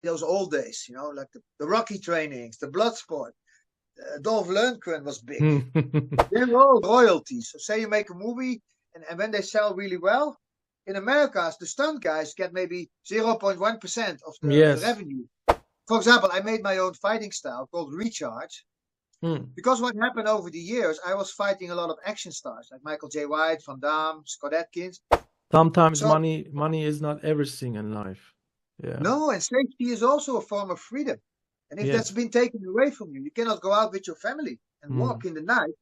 those old days, you know, like the Rocky trainings, the Bloodsport. Dolph Lundgren was big. They were all royalties. So say you make a movie, and when they sell really well, in America, the stunt guys get maybe 0.1% of the Yes. revenue. For example, I made my own fighting style called Recharge. Because what happened over the years, I was fighting a lot of action stars like Michael J. White, Van Damme, Scott Adkins. Sometimes So money is not everything in life. Yeah. no, and safety is also a form of freedom. And if that's Yes. been taken away from you, you cannot go out with your family and walk in the night.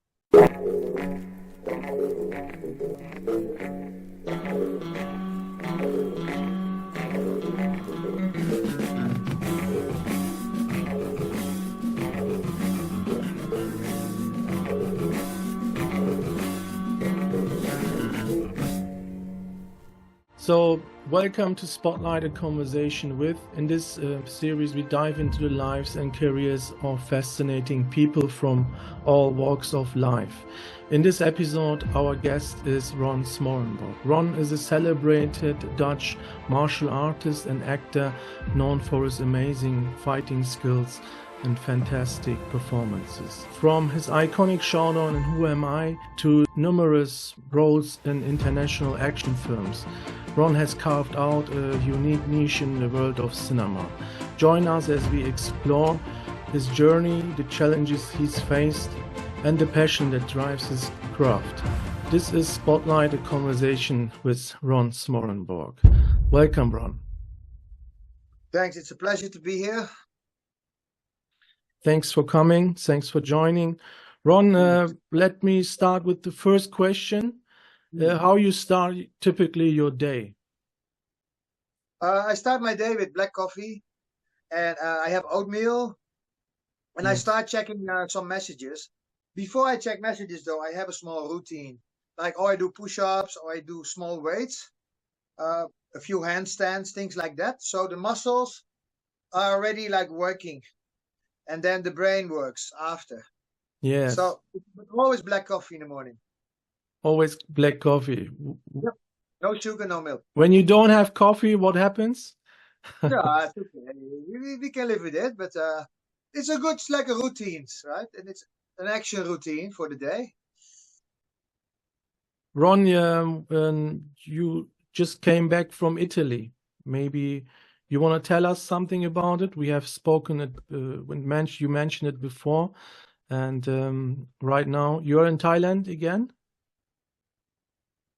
So, welcome to Spotlight, a conversation with. In this series, we dive into the lives and careers of fascinating people from all walks of life. In this episode, our guest is Ron Smoorenburg. Ron is a celebrated Dutch martial artist and actor known for his amazing fighting skills and fantastic performances. From his iconic showdown in Who Am I to numerous roles in international action films, Ron has carved out a unique niche in the world of cinema. Join us as we explore his journey, the challenges he's faced, and the passion that drives his craft. This is Spotlight, a conversation with Ron Smoorenburg. Welcome, Ron. Thanks, it's a pleasure to be here. Thanks for coming. Thanks for joining. Ron, let me start with the first question. How you start typically your day? I start my day with black coffee, and I have oatmeal, and I start checking some messages. Before I check messages, though, I have a small routine, like I do push-ups or I do small weights, a few handstands, things like that. So the muscles are already like working. And then the brain works after. Yes. So always black coffee in the morning. Always black coffee. Yep. No sugar, no milk. When you don't have coffee, what happens? Yeah, it's okay. We can live with it, but it's like a routine, right? And it's an action routine for the day. Ron, you just came back from Italy. Maybe you want to tell us something about it? We have spoken it when you mentioned it before, and right now you're in Thailand again.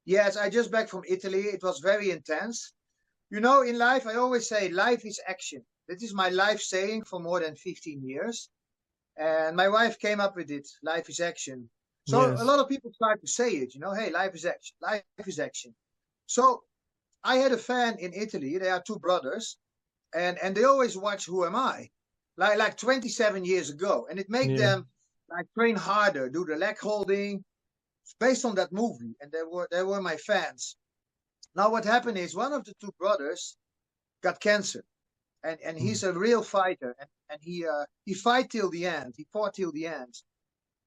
Yes, I just back from Italy. It was very intense. You know, in life, I always say life is action. This is my life saying for more than 15 years. And my wife came up with it. Life is action. So Yes. A lot of people start to say it, you know, hey, life is action. Life is action. So I had a fan in Italy. They are two brothers, and they always watch Who Am I, like 27 years ago, and it made them like train harder, do the leg holding, based on that movie, and they were my fans. Now what happened is one of the two brothers got cancer, and he's a real fighter, and he fight till the end. He fought till the end,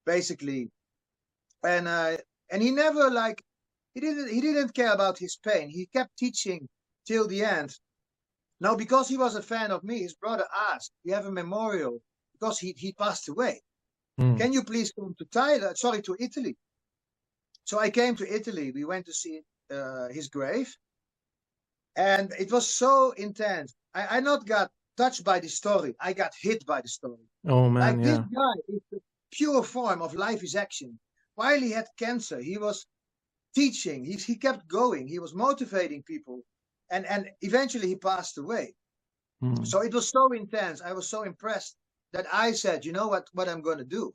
basically, and he never like. He didn't care about his pain. He kept teaching till the end. Now, because he was a fan of me, his brother asked, we have a memorial, because he passed away. Can you please come to Italy? So I came to Italy. We went to see his grave. And it was so intense. I not got touched by the story. I got hit by the story. Oh, man, This guy is the pure form of life is action. While he had cancer, he was teaching. He kept going. He was motivating people, and eventually he passed away. So it was so intense. I was so impressed that I said, you know what I'm going to do?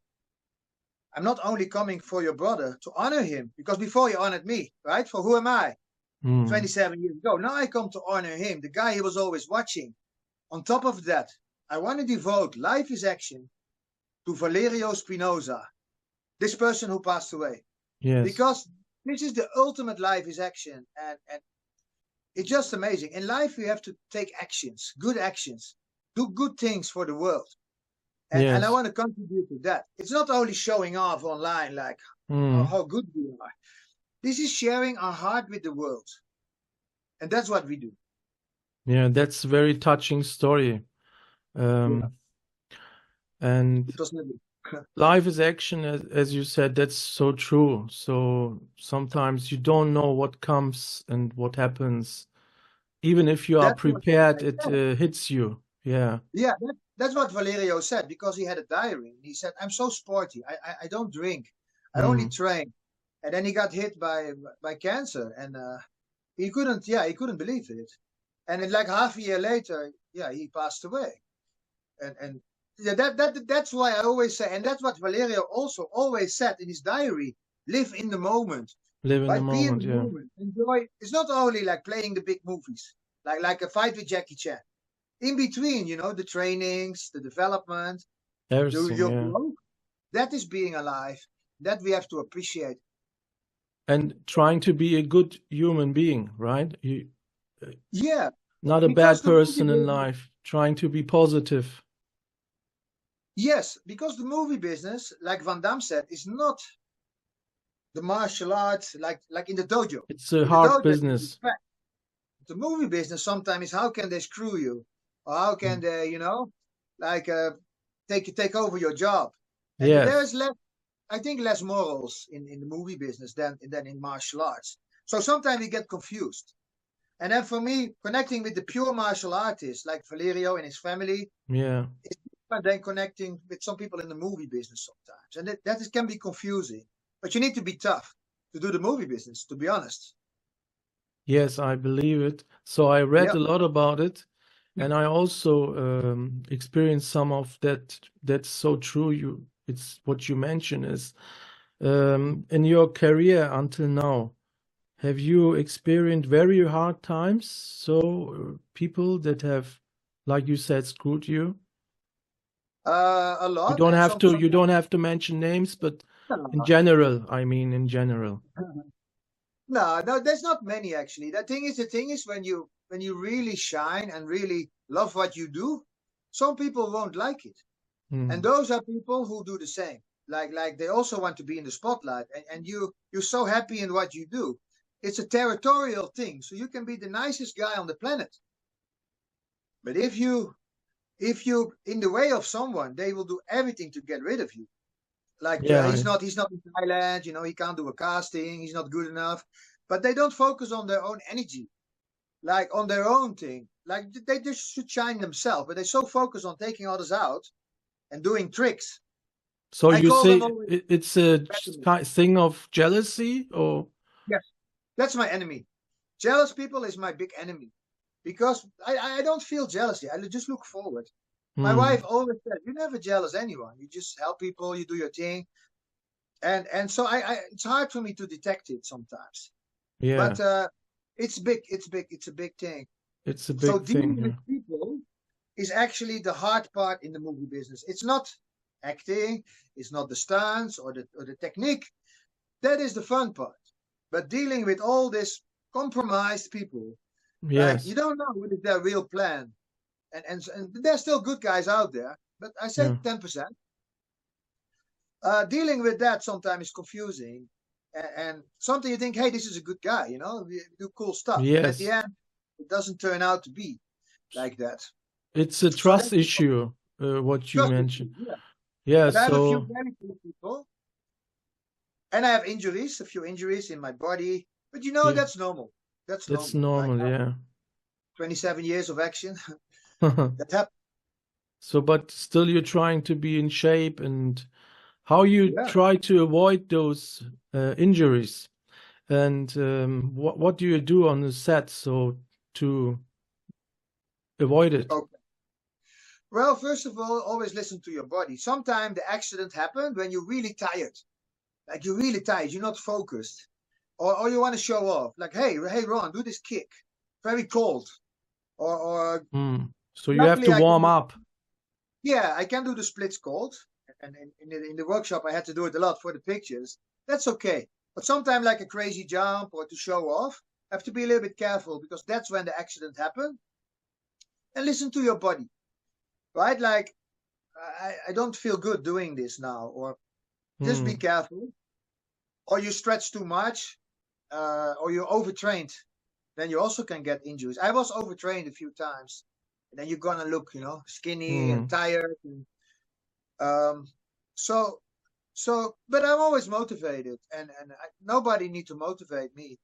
I'm not only coming for your brother to honor him, because before he honored me, right? For Who Am I? 27 years ago. Now I come to honor him, the guy he was always watching. On top of that, I want to devote Life is Action to Valerio Spinoza, this person who passed away. Yes. Because this is the ultimate life is action, and it's just amazing. In life, we have to take actions, good actions, do good things for the world, and I want to contribute to that. It's not only showing off online, like how good we are. This is sharing our heart with the world, and that's what we do. Yeah, that's a very touching story. Um, and It was never. life is action, as you said, that's so true. So sometimes you don't know what comes and what happens. Even if you are That's what prepared, I it said. hits you. Yeah. Yeah, that's what Valerio said because he had a diary. He said, "I'm so sporty. I don't drink. I only Mm. train." And then he got hit by cancer, and he couldn't. Yeah, he couldn't believe it. And then, like half a year later, yeah, he passed away. And yeah, that's why I always say, and that's what Valerio also always said in his diary: live in the moment. Live in the Right? Be in moment. the Yeah. moment. Enjoy. It's not only like playing the big movies, like a fight with Jackie Chan. In between, the trainings, the development, Everything. your Yeah. growth, that is being alive. That we have to appreciate. And trying to be a good human being, right? Yeah, Not a because bad the movie person in business, life, trying to be positive. yes, because the movie business, like Van Damme said, is not the martial arts like in the dojo. It's a In the hard dojo, it's business. respect. The movie business sometimes is how can they screw you, or how can Mm. they, like take over your job, and there Yes. is less, I think, less morals in the movie business than in martial arts. So sometimes we get confused. And then for me, connecting with the pure martial artists like Valerio and his family Yeah. is different than connecting with some people in the movie business sometimes. And can be confusing. But you need to be tough to do the movie business, to be honest. Yes, I believe it. So I read Yeah. a lot about it, and I also experienced some of that. That's so true. It's what you mentioned is in your career until now. Have you experienced very hard times? So people that have, like you said, screwed you. A You lot. don't And have to. You don't have to mention names, but in general, I mean, in general. no, there's not many actually. The thing is when you really shine and really love what you do, some people won't like it. And Mm. those are people who do the same. Like they also want to be in the spotlight, and you're so happy in what you do. It's a territorial thing, so you can be the nicest guy on the planet. But if you in the way of someone, they will do everything to get rid of you. Like Yeah. he's not in Thailand, he can't do a casting, he's not good enough. But they don't focus on their own energy, like on their own thing. Like they just should shine themselves, but they're so focused on taking others out and doing tricks. So I you call them say always it's a pessimist. thing of jealousy, or Yes, that's my enemy. Jealous people is my big enemy because I don't feel jealousy. I just look forward. My Hmm. wife always said, "You never jealous anyone. You just help people. You do your thing." And so it's hard for me to detect it sometimes. Yeah, But it's big. It's big. It's a big thing. it's a So big thing. dealing with Yeah. people is actually the hard part in the movie business. It's not acting. It's not the stunts or the technique. That is the fun part. But dealing with all this compromised people, like you Yes. don't know what is their real plan. And there's still good guys out there, but I say Yeah. 10%. Dealing with that sometimes is confusing. And something you think, hey, this is a good guy, we do cool stuff. And at the Yes. end, it doesn't turn out to be like that. It's a So trust that's the problem. issue, what you Trust issue, mentioned. yeah. Yeah. But I have a few So very cool people, and I have injuries, a few injuries in my body. But yeah, that's normal. That's that's normal. Like normal. after Yeah. 27 years of action, that happens. So, but still, you're trying to be in shape, and how you Yeah. try to avoid those injuries, and what do you do on the set so to avoid it? Okay. Well, first of all, always listen to your body. Sometimes the accident happened when you're really tired. Like you're really tired, you're not focused. Or you want to show off. Like, hey, Ron, do this kick. Very cold. Or Hmm. So you have luckily to I can warm do, up. yeah, I can do the splits cold. And in the workshop, I had to do it a lot for the pictures. That's okay. But sometimes, like a crazy jump or to show off, I have to be a little bit careful because that's when the accident happened. And listen to your body, right? Like, I don't feel good doing this now. Or just be Hmm. careful. Or you stretch too much, or you're overtrained, then you also can get injuries. I was overtrained a few times. And then you're gonna look, you know, skinny and tired. And, so but I'm always motivated, and nobody need to motivate me.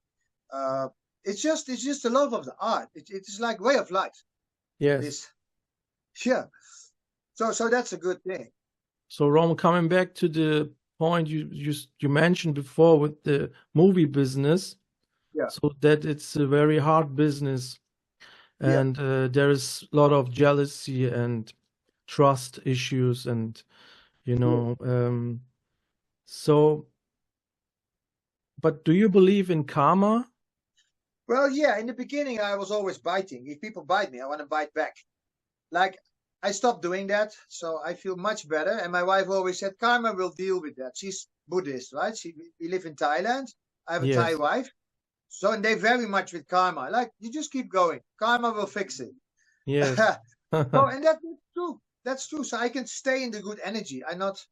It's just the love of the art. It's like way of life. Yes. This, yeah. So that's a good thing. So Ron, coming back to the point you mentioned before with the movie business, Yeah. so that it's a very hard business, and there is a lot of jealousy and trust issues, and you know, so. But do you believe in karma? Well, yeah. In the beginning, I was always biting. If people bite me, I want to bite back. Like, I stopped doing that, so I feel much better. And my wife always said, karma will deal with that. She's Buddhist, right? We live in Thailand. I have a Thai wife. So, and they very much with karma. Like, you just keep going. Karma will fix it. Yes. So, and that's true. That's true. So I can stay in the good energy. I not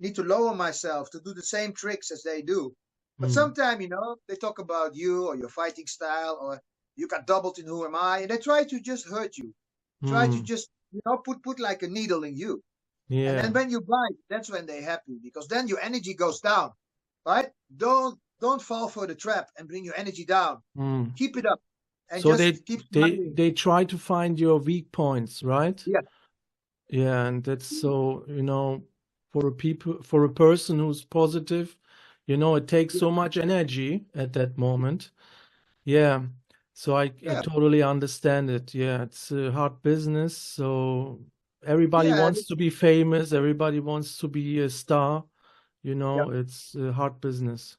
need to lower myself to do the same tricks as they do. But sometimes, you know, they talk about you or your fighting style, or you got doubled in who am I, and they try to just hurt you. Try to just, you know, put like a needle in you. Yeah. And then when you bite, that's when they're happy, because then your energy goes down, right? Don't fall for the trap and bring your energy down. Keep it up. And so just they try to find your weak points, right? Yeah. Yeah, and that's so, you know, for a person who's positive, you know, it takes so much energy at that moment. Yeah. So I totally understand it. Yeah, it's a hard business. So everybody wants to be famous. Everybody wants to be a star. You know, it's a hard business.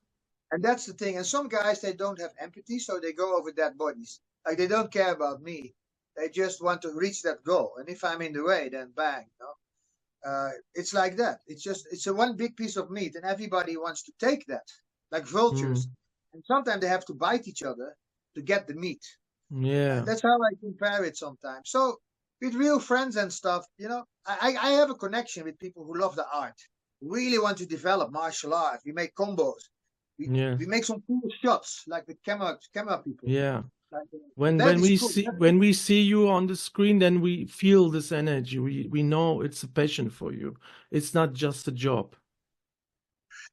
And that's the thing. And some guys, they don't have empathy, so they go over dead bodies. Like, they don't care about me. They just want to reach that goal. And if I'm in the way, then bang, you know. It's like that. It's a one big piece of meat, and everybody wants to take that, like vultures. And sometimes they have to bite each other to get the meat. Yeah. That's how I compare it sometimes. So with real friends and stuff, you know, I have a connection with people who love the art, really want to develop martial art. We make combos. We make some cool shots, like the camera people. Yeah. When we see you on the screen, then we feel this energy. We know it's a passion for you. It's not just a job.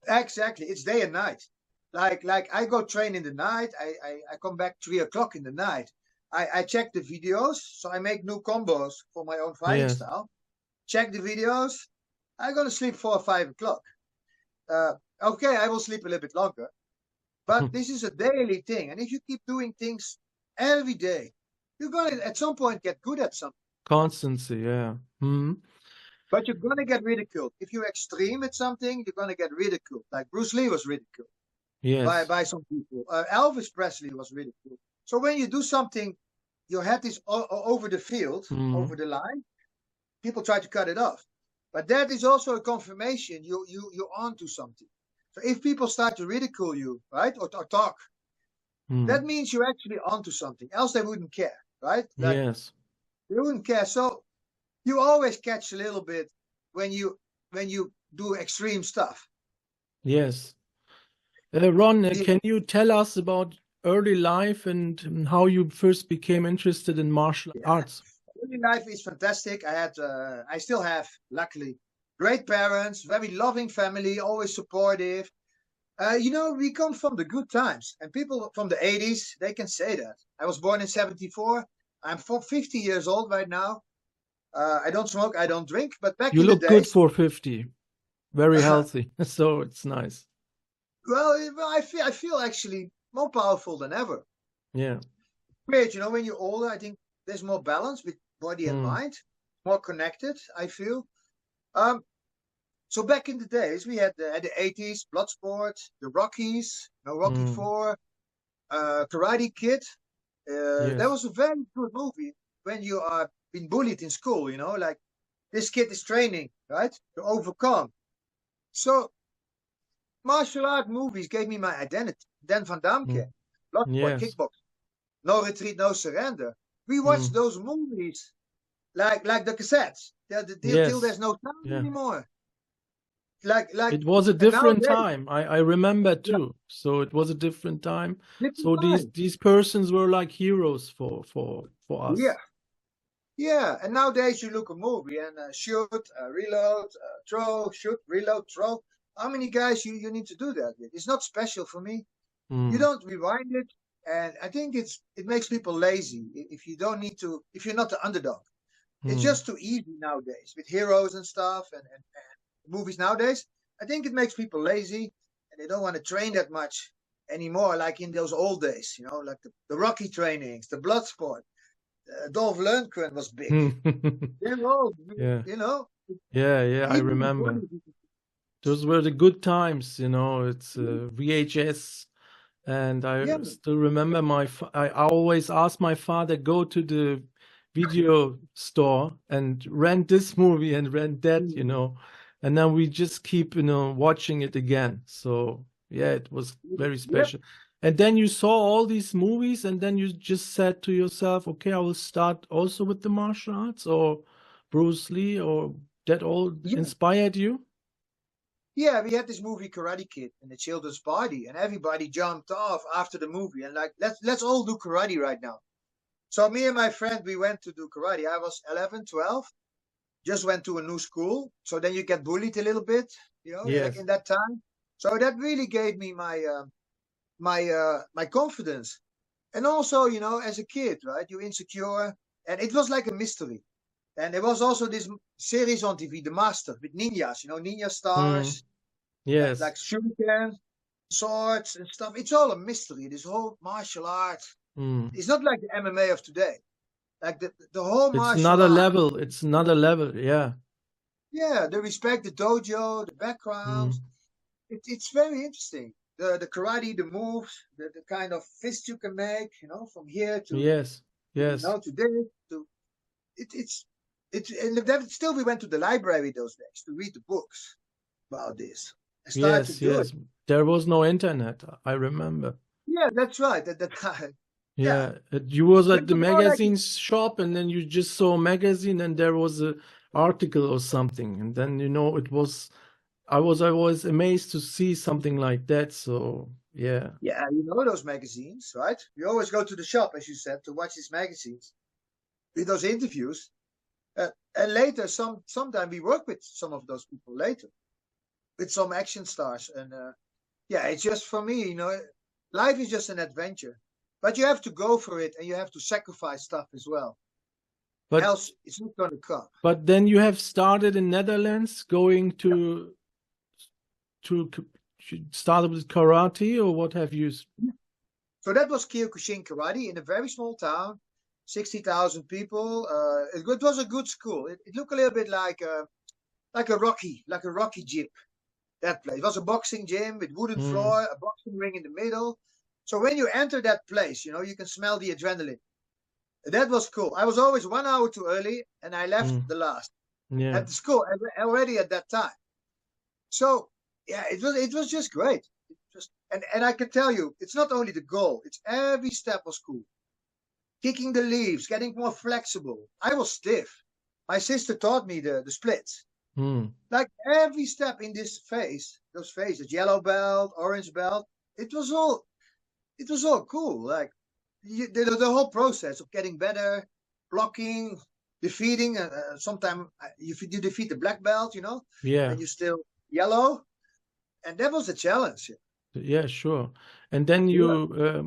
Exactly. It's day and night. Like I go train in the night. I come back 3 o'clock in the night. I check the videos, so I make new combos for my own fighting style. Check the videos. I'm gonna sleep 4 or 5 o'clock. Okay, I will sleep a little bit longer, but this is a daily thing. And if you keep doing things every day, you're gonna at some point get good at something. Constancy, yeah. But you're gonna get ridiculed. If you're extreme at something, you're gonna get ridiculed. Like Bruce Lee was ridiculed by some people. Elvis Presley was ridiculed. So when you do something, your head is over the field, over the line, people try to cut it off. But that is also a confirmation you're onto something. So if people start to ridicule you, right, or talk, that means you're actually onto something. Else they wouldn't care, right? Like, they wouldn't care. So you always catch a little bit when you do extreme stuff. Yes. Ron, can you tell us about early life and how you first became interested in martial arts? Early life is fantastic. I still have, luckily, great parents, very loving family, always supportive. You know, we come from the good times, and people from the 80s, they can say that. I was born in 74. I'm 50 years old right now. I don't smoke, I don't drink, but back in the days... You look good for 50. Very healthy, so it's nice. Well, I feel actually more powerful than ever. Yeah. Great, you know, when you're older, I think there's more balance with body and mind, more connected, I feel. So back in the days, we had the 80s, Bloodsport, the Rockies, Rocky IV, Karate Kid. That was a very good movie when you are being bullied in school, you know, like this kid is training, right, to overcome. So martial art movies gave me my identity. Then Van Damme came, Bloodsport, kickboxing, No Retreat, No Surrender. We watched those movies like the cassettes till there's no sound anymore. Like it was a different time. I remember too. So it was a different time. So these persons were like heroes for us. Yeah, and nowadays you look a movie and shoot, reload, throw, shoot, reload, throw. How many guys you need to do that with? It's not special for me. You Mm, don't rewind it, and I think it makes people lazy if you don't need to, if you're not the underdog. It's mm, just too easy nowadays with heroes and stuff and movies nowadays. I think it makes people lazy and they don't want to train that much anymore, like in those old days, like the Rocky trainings, the blood sport. Dolph Lundgren was big. mm. They're all, Yeah, you know, yeah, yeah, I even the remember. body. Those were the good times, you know. It's VHS, and I Yeah, still remember I always asked my father go to the video store and rent this movie and rent that, you know, and then we just keep, you know, watching it again. So yeah, it was very yeah, special. And then you saw all these movies, and then you just said to yourself, okay, I will start also with the martial arts, or Bruce Lee, or that all yeah. inspired you? Yeah, we had this movie Karate Kid in the children's party, and everybody jumped off after the movie and like, let's all do karate right now. So me and my friend, we went to do karate. I was 11, 12, just went to a new school. So then you get bullied a little bit, like Yes. in that time. So that really gave me my confidence. And also, as a kid, right, you're insecure, and it was like a mystery. And there was also this series on TV, The Master, with ninjas, ninja Mm, stars, like yes. shuriken, swords and stuff. It's all a mystery. This whole martial art. Mm. It's not like the MMA of today. Like the whole It's martial another art. level. It's another level. Yeah. Yeah, the respect, the dojo, the background. Mm. It's very interesting. The karate, the moves, the kind of fist you can make, from here to Yes. Yes. to this to it, it's and then still we went to the library those days to read the books about this. I started to Yes. do it. Yes. There was no internet. I remember. Yeah, that's right. At that time. Yeah. Yeah. You was But at it the was more like magazine shop, and then you just saw a magazine, and there was a article or something, and then you know it was. I was amazed to see something like that. So yeah. yeah, those magazines, right? We always go to the shop, as you said, to watch these magazines, with those interviews. And later, sometime we work with some of those people later, with some action stars. And yeah, it's just for me, life is just an adventure. But you have to go for it and you have to sacrifice stuff as well. But Else, it's not going to come. but then you have started in Netherlands, going Yeah. to started with karate, or what have you? So that was Kyokushin Karate in a very small town, 60,000 people. It was a good school. It looked a little bit like a Rocky gym. That place. It was a boxing gym with wooden Mm, floor, a boxing ring in the middle. So when you enter that place, you can smell the adrenaline. That was cool. I was always 1 hour too early, and I left mm, the last yeah. at the school already at that time. So yeah, it was just great. Just and I can tell you, it's not only the goal; it's every step was cool. Kicking the leaves, getting more flexible. I was stiff. My sister taught me the splits. Mm. Like every step in this phase, those phases, yellow belt, orange belt, it was all cool. Like the whole process of getting better, blocking, defeating. Sometimes you defeat the black belt, Yeah. and you still yellow, and that was a challenge. Yeah, sure. And then Yeah.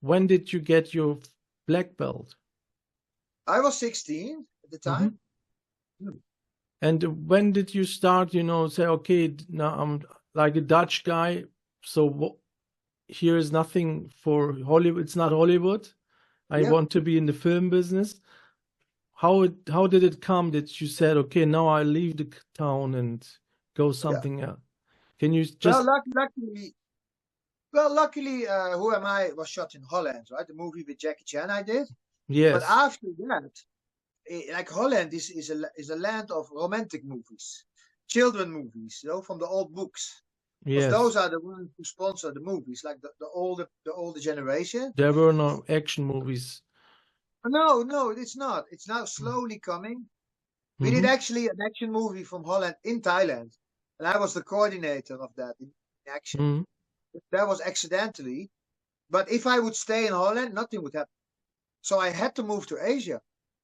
when did you get your black belt? I was 16 at the Hmm. time. Hmm. And when did you start, you know, say, okay, now I'm like a Dutch guy, so here is nothing for Hollywood. It's not Hollywood. I Yeah, want to be in the film business. How did it come that you said, okay, now I leave the town and go yeah. something else? Can you Well, just luckily, Who Am I was shot in Holland, right? The movie with Jackie Chan I did. But yes, after that, like Holland is a land of romantic movies, children movies, from the old books, because those yes. are the ones who sponsor the movies, like the older generation. There were no action movies. No, no, it's not. It's now slowly coming. We did Mm-hmm. actually an action movie from Holland in Thailand, and I was the coordinator of that in action. Mm-hmm. That was accidentally, but if I would stay in Holland, nothing would happen. So I had to move to Asia.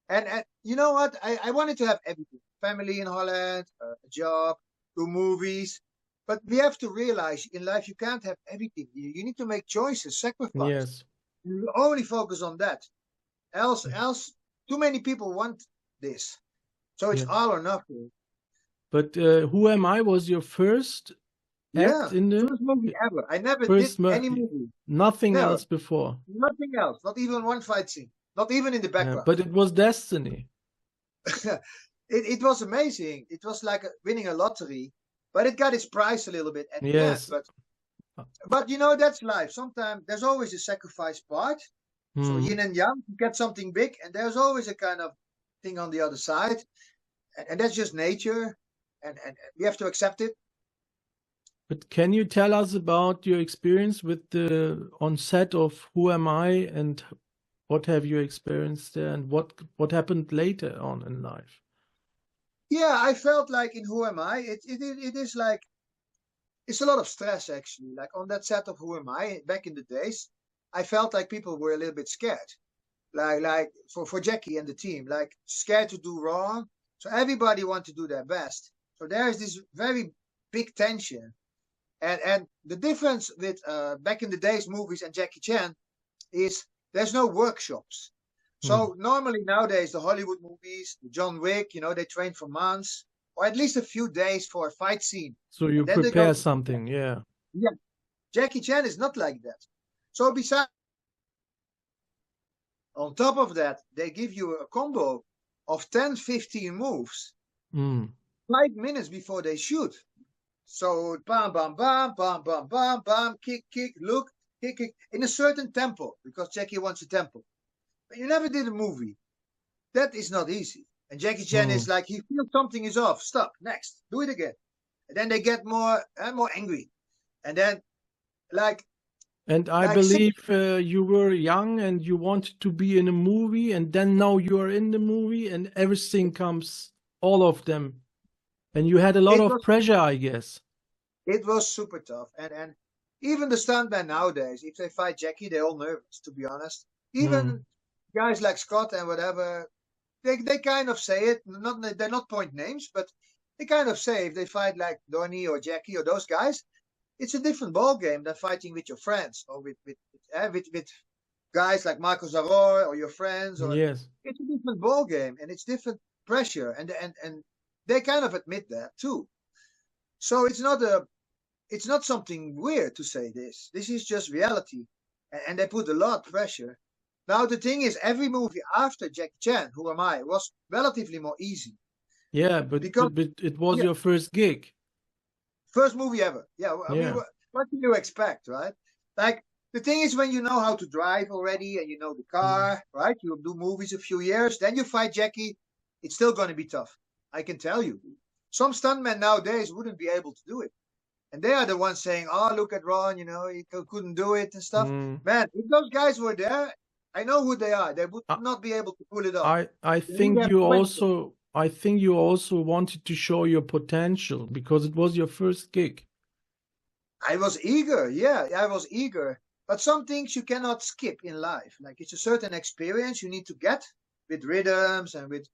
And you know what? I wanted to have everything: family in Holland, a job, do movies. But we have to realize in life you can't have everything. You need to make choices, sacrifice. Yes. You only focus on that. Else, too many people want this. So it's Yeah. all or nothing. But Who Am I was your first act Yeah, in the first movie ever. I never did first any movie. nothing Never. else before. Nothing else. Not even one fight scene. Not even in the Yeah, background. but it was destiny. It was amazing. It was like winning a lottery, but it got its price a little bit at the end. Yes. But you know, that's life. Sometimes there's always a sacrifice part. So Hmm. yin and yang, you get something big, and there's always a kind of thing on the other side, and that's just nature, and we have to accept it. But can you tell us about your experience with the on set of Who Am I, and what have you experienced there, and what happened later on in life? Yeah, I felt like in Who Am I, it is like it's a lot of stress actually. Like on that set of Who Am I back in the days, I felt like people were a little bit scared. Like for Jackie and the team, like scared to do wrong. So everybody want to do their best. So there's this very big tension. And the difference with back in the days movies and Jackie Chan is there's no workshops. Hmm. So normally nowadays the Hollywood movies, the John Wick, you know, they train for months or at least a few days for a fight scene. So you And then they go prepare to something, yeah. yeah. Jackie Chan is not like that. So besides on top of that, they give you a combo of 10, 15 moves Mm. 5 minutes before they shoot. So bam, bam, bam, bam, bam, bam, bam, kick, look, kick, in a certain tempo because Jackie wants a tempo. But you never did a movie. That is not easy. And Jackie Chan is Mm. like, he feels something is off. Stop, next, do it again. And then they get more and more angry. And then like And I six, believe you were young and you wanted to be in a movie, and then now you are in the movie and everything comes, all of them. And you had a lot it of was pressure, I guess. it was super tough. And even the stuntmen nowadays, if they fight Jackie, they're all nervous, to be honest. Mm. Even guys like Scott and whatever, they kind of say it. Not they're not point names, but they kind of say if they fight like Donnie or Jackie or those guys, it's a different ball game than fighting with your friends or with guys like Marco Zaror or your friends. Or Yes. it's a different ball game and it's different pressure, and they kind of admit that too. So it's not something weird to say this. This is just reality, and they put a lot of pressure. Now the thing is, every movie after Jackie Chan, Who Am I, was relatively more easy Yeah, because but it was yeah, your first gig. first movie ever. Yeah, I mean, Yeah. what do you expect, right? Like the thing is, when you know how to drive already and you know the Mm. car, right? You do movies a few years, then you fight Jackie. It's still going to be tough. I can tell you. Some stuntmen nowadays wouldn't be able to do it. And they are the ones saying, "Oh, look at Ron, you know, he couldn't do it and stuff." Mm. Man, if those guys were there, I know who they are. They would I not be able to pull it off. They would have I think you also wanted to show your potential because it was your first gig. I was eager, yeah, I was eager. But some things you cannot skip in life. Like it's a certain experience you need to get with rhythms and with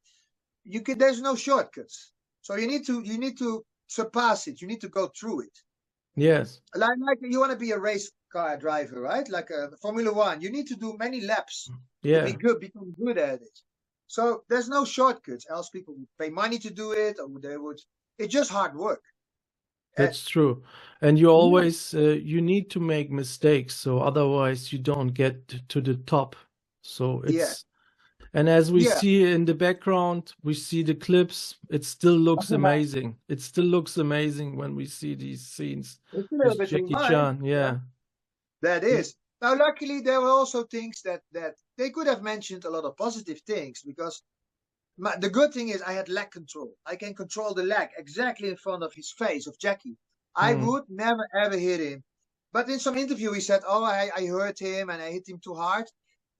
you can. There's no shortcuts. So you need to surpass it. You need to go through it. Yes. Like you want to be a race car driver, right? Like a Formula One. You need to do many laps to be Yeah. good, become good at it. So there's no shortcuts. Else people would pay money to do it, or they would. It's just hard work. Uh, That's true. And you yeah, always you need to make mistakes, so otherwise you don't get to the top. So yeah, it's and as we yeah. see in the background, we see the clips. It still looks amazing. It still looks amazing when we see these scenes It's a little with bit in Jackie mind. Chan. Yeah, Yeah. that Yeah. is. Now, luckily, there were also things that they could have mentioned a lot of positive things because the good thing is I had leg control. I can control the leg exactly in front of his face of Jackie. I Hmm. would never ever hit him. But in some interview, he said, "Oh, I hurt him and I hit him too hard."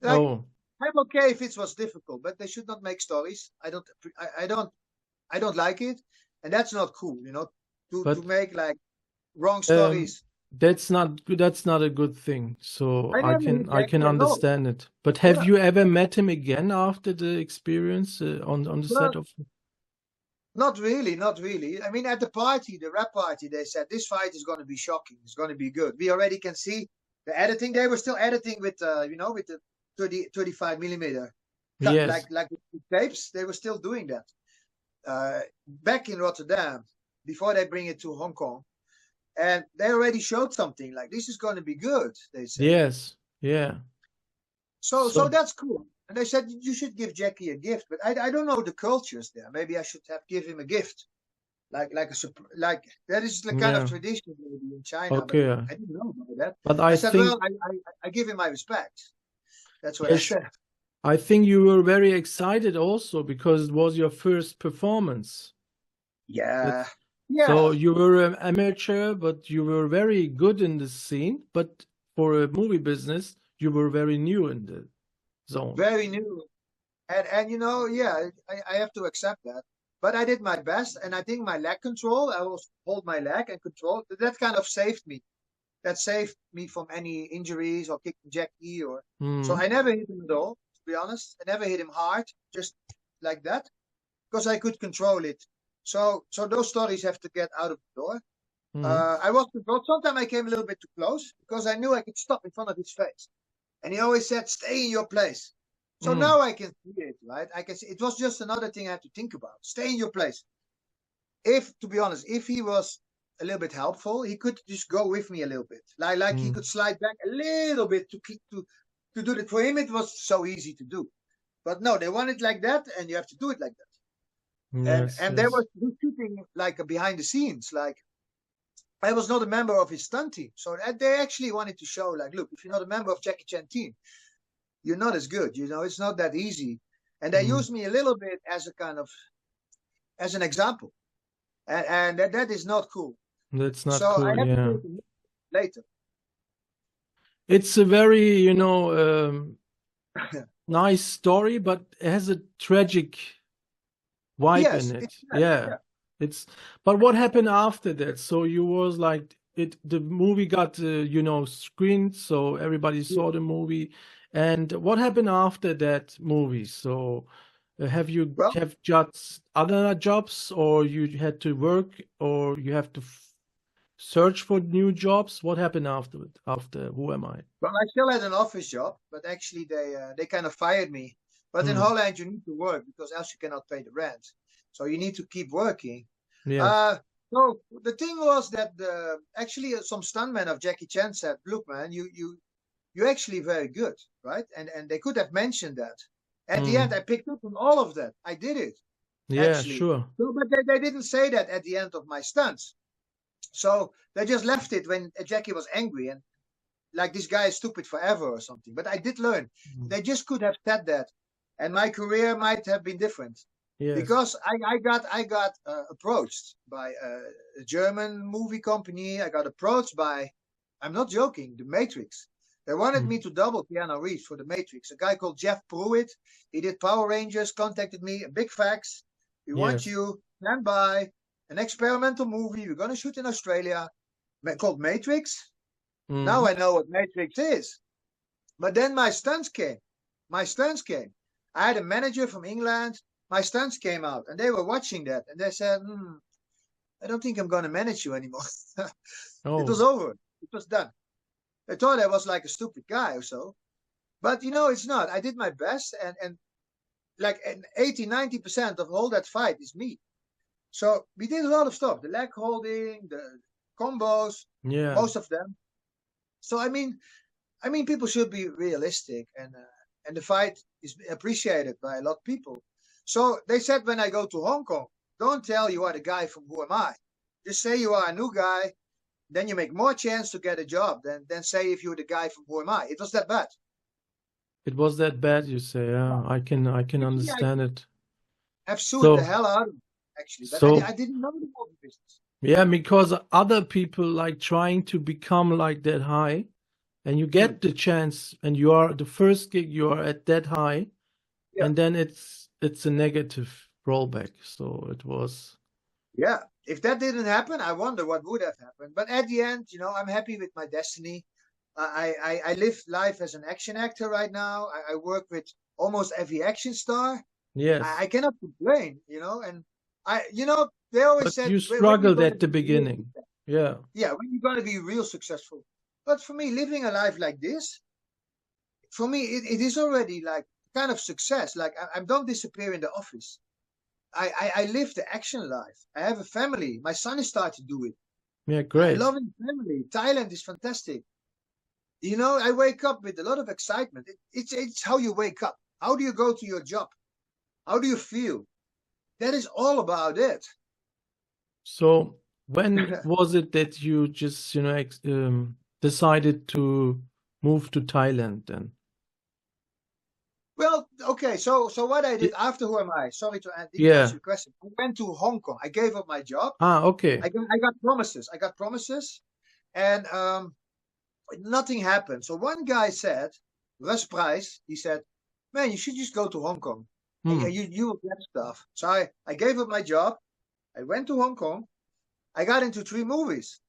Like Oh, I'm okay if it was difficult, but they should not make stories. I don't like it, and that's not cool. You know, to but make like wrong um, stories. That's not a good thing. So I I never can hit I can Jackie at all. understand it. But have Yeah. you ever met him again after the experience on the set Well, of? not really, not really. I mean, at the party, the rap party, they said this fight is going to be shocking. It's going to be good. We already can see the editing. They were still editing with, with the 35 millimeter cut, Yes. like with tapes. They were still doing that. Back in Rotterdam, before they bring it to Hong Kong, and they already showed something like this is going to be good. They said. Yes. Yeah. So So that's cool. And they said you should give Jackie a gift, but I don't know the cultures there. Maybe I should have give him a gift, like that is the kind of yeah. tradition maybe in China, but Okay. I didn't know about that. But I I said, think well, I give him my respect. That's what I yes, said. I think you were very excited also because it was your first performance. Yeah, That's yeah. so you were an amateur, but you were very good in the scene. But for a movie business, you were very new in the zone. Very new, and yeah, I have to accept that. But I did my best, and I think my leg control, I will hold my leg and control. That kind of saved me. That saved me from any injuries or kicking Jackie or. So Mm. I never hit him at all. To be honest, I never hit him hard, just like that, because I could control it. So those stories have to get out of the door. Mm. I was controlled. Sometimes I came a little bit too close because I knew I could stop in front of his face. And he always said, "Stay in your place." So Mm. now I can see it, right? I can see it was just another thing I had to think about. Stay in your place. If, to be honest, if he was a little bit helpful, he could just go with me a little bit. Like he Mm. could slide back a little bit to do it for him. It was so easy to do. But no, they want it like that, and you have to do it like that. And Yes. and they Yes. were shooting like behind the scenes. Like I was not a member of his stunt team, so they actually wanted to show, like, look, if you're not a member of Jackie Chan team, you're not as good. It's not that easy. And they Mm. used me a little bit as a kind of as an example, and that is not cool. That's not So I cool. have to Yeah. take it later. It's a very, nice story, but it has a tragic vibe in Yes, it. it's that. Yeah. Yeah. It's but what happened after that? So you was like the movie got screened, so everybody Yeah. saw the movie. And what happened after that movie? So have you Well, have just other jobs, or you had to work, or you have to search for new jobs? What happened after Who Am I? well, I still had an office job, but actually they kind of fired me. But in Hmm. Holland, you need to work because else you cannot pay the rent. So you need to keep working. Yes. Uh, so the thing was that actually some stuntmen of Jackie Chan said, "Look, man, you're actually very good, right?" And they could have mentioned that. At the end, Hmm. I picked up on all of that. I did it Yeah, actually. sure. So, but they didn't say that at the end of my stunts. So they just left it when Jackie was angry and like this guy is stupid forever or something. But I did learn. Mm. They just could have said that, and my career might have been different Yes. because I got approached by a German movie company. I got approached by, I'm not joking, The Matrix. They wanted Mm. me to double Keanu Reeves for The Matrix. A guy called Jeff Pruitt, he did Power Rangers, contacted me. Big facts. We want Yes. you. Stand by. An experimental movie. We're gonna shoot in Australia called Matrix. Now Mm. I know what Matrix is. But then my stunts came. My stunts came. I had a manager from England. My stunts came out, and they were watching that, and they said, "I don't think I'm going to manage you anymore." It was Oh, over. It was done. They thought I was like a stupid guy or so, but it's not. I did my best, and like 80, 90% of all that fight is me. So we did a lot of stuff: the leg holding, the combos, yeah. most of them. So I mean, people should be realistic, and the fight is appreciated by a lot of people. So they said when I go to Hong Kong, don't tell you are the guy from Who Am I. Just say you are a new guy. Then you make more chance to get a job than say if you're the guy from Who Am I. It was that bad. It was that bad, you say. Yeah, I can Actually, I understand it. have sued the So hell out of it, actually, but I so didn't know the movie business. yeah, because other people like trying to become like that high, and you Hmm. get the chance, and you are the first gig, you are at that high, Yeah. and then it's a negative rollback. So it was. Yeah, if that didn't happen, I wonder what would have happened. But at the end, I'm happy with my destiny. I live life as an action actor right now. I work with almost every action star. Yes. I cannot complain, and they always But said, you when you're struggled going to at the be real beginning. successful. Yeah. Yeah, when you're going to be real successful. But for me, living a life like this, for me, it is already like kind of success. Like I don't disappear in the office. I live the action life. I have a family. My son is starting to do it. Yeah, I great. love family. Thailand is fantastic. I wake up with a lot of excitement. It's how you wake up. How do you go to your job? How do you feel? That is all about it. So when was it that you just, decided to move to Thailand then? Well, okay. So what I did Y- after Who Am I? Sorry to didn't answer Yeah. your question. I went to Hong Kong. I gave up my job. Ah, okay. I got promises. I got promises, and nothing happened. So one guy said, Russ Price, he said, "Man, you should just go to Hong Kong, and Hmm. you will get stuff." So I gave up my job. I went to Hong Kong. I got into 3 movies,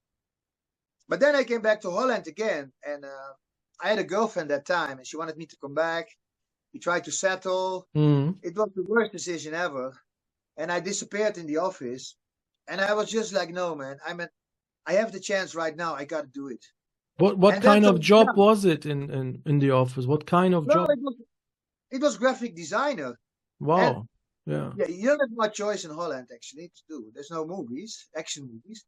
but then I came back to Holland again, and I had a girlfriend that time, and she wanted me to come back. We tried to settle. Hmm. It was the worst decision ever, and I disappeared in the office. And I was just like, no, man. I have the chance right now. I got to do it. What And then kind of Tony job Jaa. was it in the office? What kind of Well, job? it was graphic designer, and Wow. Yeah. yeah, you don't have much choice in Holland actually to do. There's no movies, action movies.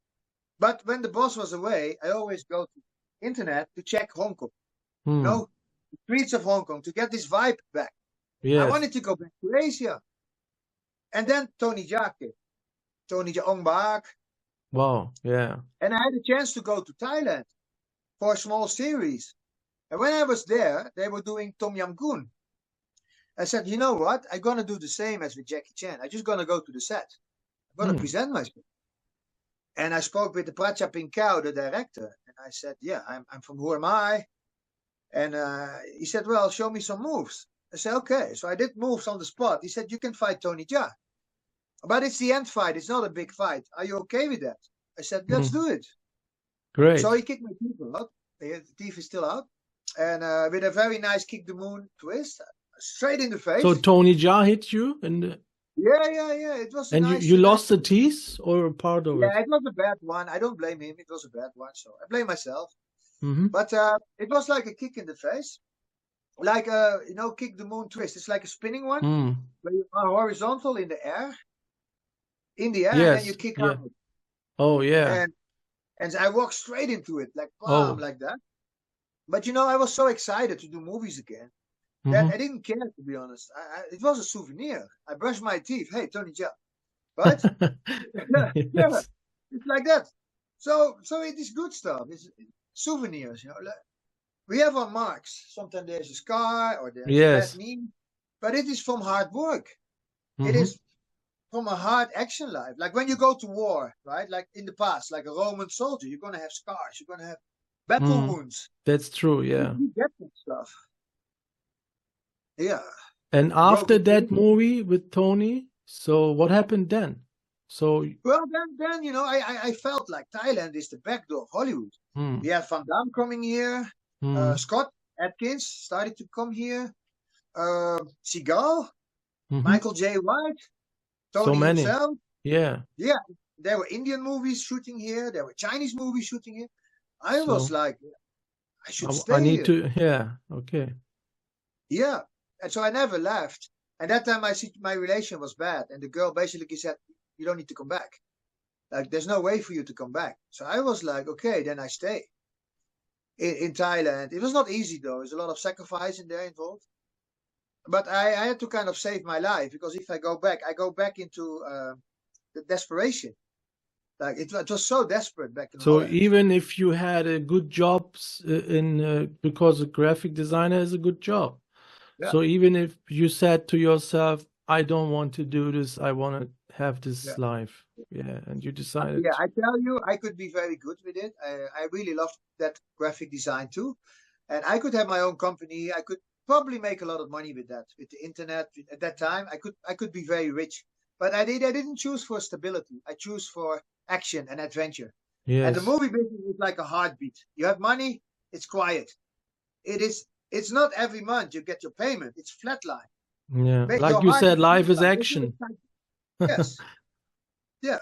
But when the boss was away, I always go to internet to check Hong Kong. You Hmm. know, the streets of Hong Kong to get this vibe back. I Yes. wanted to go back to Asia, and then Tony Jaa came. Tony Jaa Ong Bak, Wow. Yeah. and I had a chance to go to Thailand for a small series. And when I was there, they were doing Tom Yam Goong. I said, you know what? I'm gonna do the same as with Jackie Chan. I'm just gonna go to the set. I'm gonna Hmm. present myself. And I spoke with the Pracha Pinkau, the director, and I said, yeah, I'm from Who Am I? And he said, well, show me some moves. I said, okay. So I did moves on the spot. He said, you can fight Tony Jaa, but it's the end fight. It's not a big fight. Are you okay with that? I said, let's Hmm. do it. So Great. he kicked my teeth out. The teeth is still out. And with a very nice kick the moon twist, straight in the So face. Tony Jaa hit you Yeah. It was a and you, nice, you a nice. lost the teeth or a part of it? Yeah, it was a bad one. I don't blame him. It was a bad one, so I blame myself. Mm-hmm. But it was like a kick in the face, like kick the moon twist. It's like a spinning one Hmm. where you are horizontal in the air, and then you Yes. kick Yeah. out. Oh, yeah. And I walked straight into it, like bam, Oh. like that. But I was so excited to do movies again that I Mm-hmm. didn't care, to be honest. It was a souvenir. I brushed my teeth. Hey, Tony Jaa, right? Yeah, Yes. it's like that. So it is good stuff. It's souvenirs, like, we have our marks. Sometimes there's a scar or there's a bad Yes. knee, but it is from hard work. It Mm-hmm. is from a hard action life. Like when you go to war, right? Like in the past, like a Roman soldier, you're gonna have scars. You're gonna have battle Mm. wounds. That's true, yeah. We get that stuff. Yeah. And after Broken that windows. movie with Tony, so what happened then? So, Well, then I felt like Thailand is the backdoor of Hollywood. We mm, had Van Damme coming here. mm, Scott Atkins started to come here. Seagal, hmm. Michael J. White, So Tony many. himself. Yeah. Yeah, there were Indian movies shooting here. There were Chinese movies shooting here. I was So like, I should I stay need here. to, yeah. Okay. Yeah, and so I never left. And that time my relation was bad, and the girl basically said, "You don't need to come back. Like, there's no way for you to come back." So I was like, "Okay, then I stay in Thailand." It was not easy though. There's a lot of sacrifice in there involved. But I had to kind of save my life because if I go back into the desperation. Like it was so desperate back in So Holland. even if you had a good job because a graphic designer is a good job. Yeah, So even if you said to yourself, I don't want to do this, I want to have yeah, this life. Yeah. And you decided, yeah. I tell you, I could be very good with it. I really loved that graphic design too, and I could have my own company. I could probably make a lot of money with that, with the internet. At that time, I could be very rich. But I didn't choose for stability. I choose for action and adventure. And the Yes. movie business is like a heartbeat. You have money, it's quiet. It's not every month you get your payment. It's flatline. Yeah. Like Your you heart said, is life is flatline. This is action. exciting. Yes. Yeah.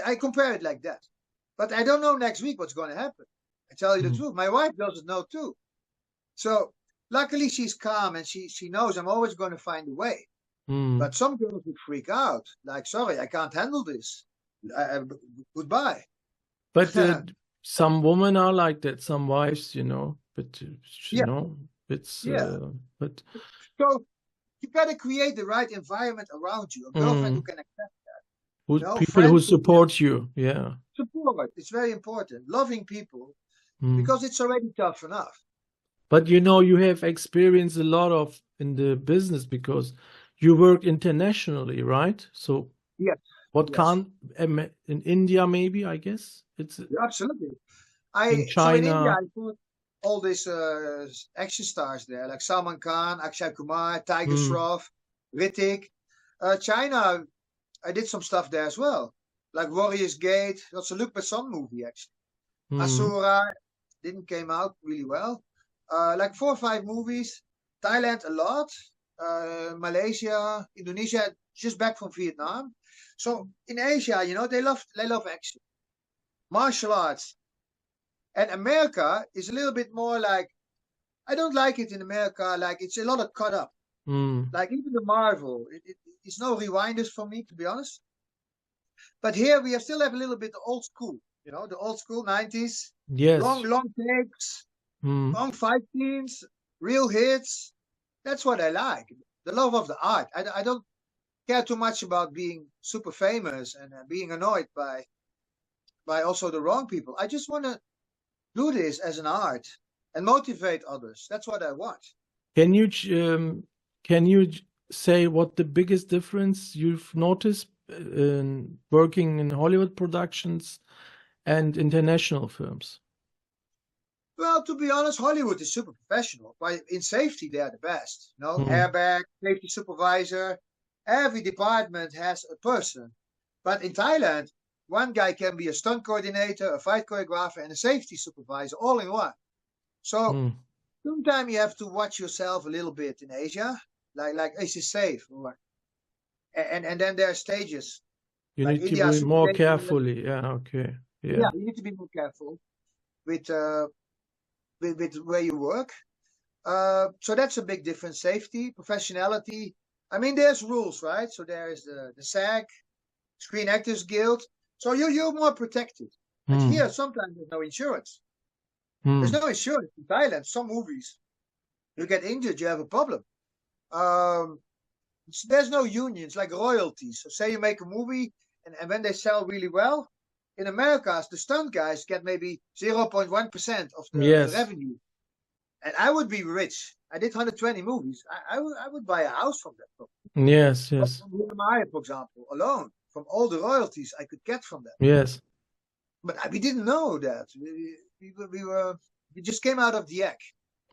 I compare it like that. But I don't know next week what's going to happen. I tell you the Mm. truth. My wife doesn't know too. So luckily she's calm and she knows I'm always going to find a way. Mm. But some girls would freak out. Like, sorry, I can't handle this. Goodbye. But some women are like that, some wives, you know, but you Yeah, know, it's yeah. but So you got to create the right environment around you. A girlfriend who can accept that. who, You know, people who friends who can support you. Yeah. support. It's very important. Loving people Mm. because it's already tough enough. But you know, you have experienced a lot of in the business because you work internationally, right? So Yes, what yes, can't in India maybe, I guess it's absolutely. in So in India, China. I put all these action stars there, like Salman Khan, Akshay Kumar, Tiger Mm. Shroff, Hrithik. China, I did some stuff there as well, like Warriors Gate. That's a Luc Besson movie actually. Mm. Asura didn't came out really well. Like 4 or 5 movies. Thailand a lot. Malaysia, Indonesia, just back from Vietnam. So in Asia, you know, they love action, martial arts, and America is a little bit more like I don't like it in America. Like it's a lot of cut up. Mm. Like even the Marvel, it's no rewinders for me to be honest. But here we still have a little bit old school. You know, the old school 90s, Yes. long takes, Mm. long fight scenes, real hits. That's what I like. The love of the art. I don't care too much about being super famous and being annoyed by also the wrong people. I just want to do this as an art and motivate others. That's what I want. Can you say what the biggest difference you've noticed in working in Hollywood productions and international films? Well, to be honest, Hollywood is super professional. But in safety, they are the best. You know, Mm. airbag, safety supervisor. Every department has a person. But in Thailand, one guy can be a stunt coordinator, a fight choreographer, and a safety supervisor all in one. So Mm. sometimes you have to watch yourself a little bit in Asia, like is it safe? And then there are stages. You Like need to India, be super more dangerous. carefully. Yeah, okay. Yeah. Yeah, you need to be more careful with where you work. So that's a big difference. Safety, professionality. I mean, there's rules, right? So there is the SAG, Screen Actors Guild. So you're more protected. But Mm. here, sometimes there's no insurance. Mm. There's no insurance in Thailand. Some movies, you get injured, you have a problem. There's no unions like royalties. So say you make a movie, and when they sell really well, in America, the stunt guys get maybe 0.1% of the Yes. revenue. And I would be rich. I did 120 movies. I would buy a house from that. Yes, yes. From Maya, for example, alone, from all the royalties I could get from that. Yes. But we didn't know that. We just came out of the egg.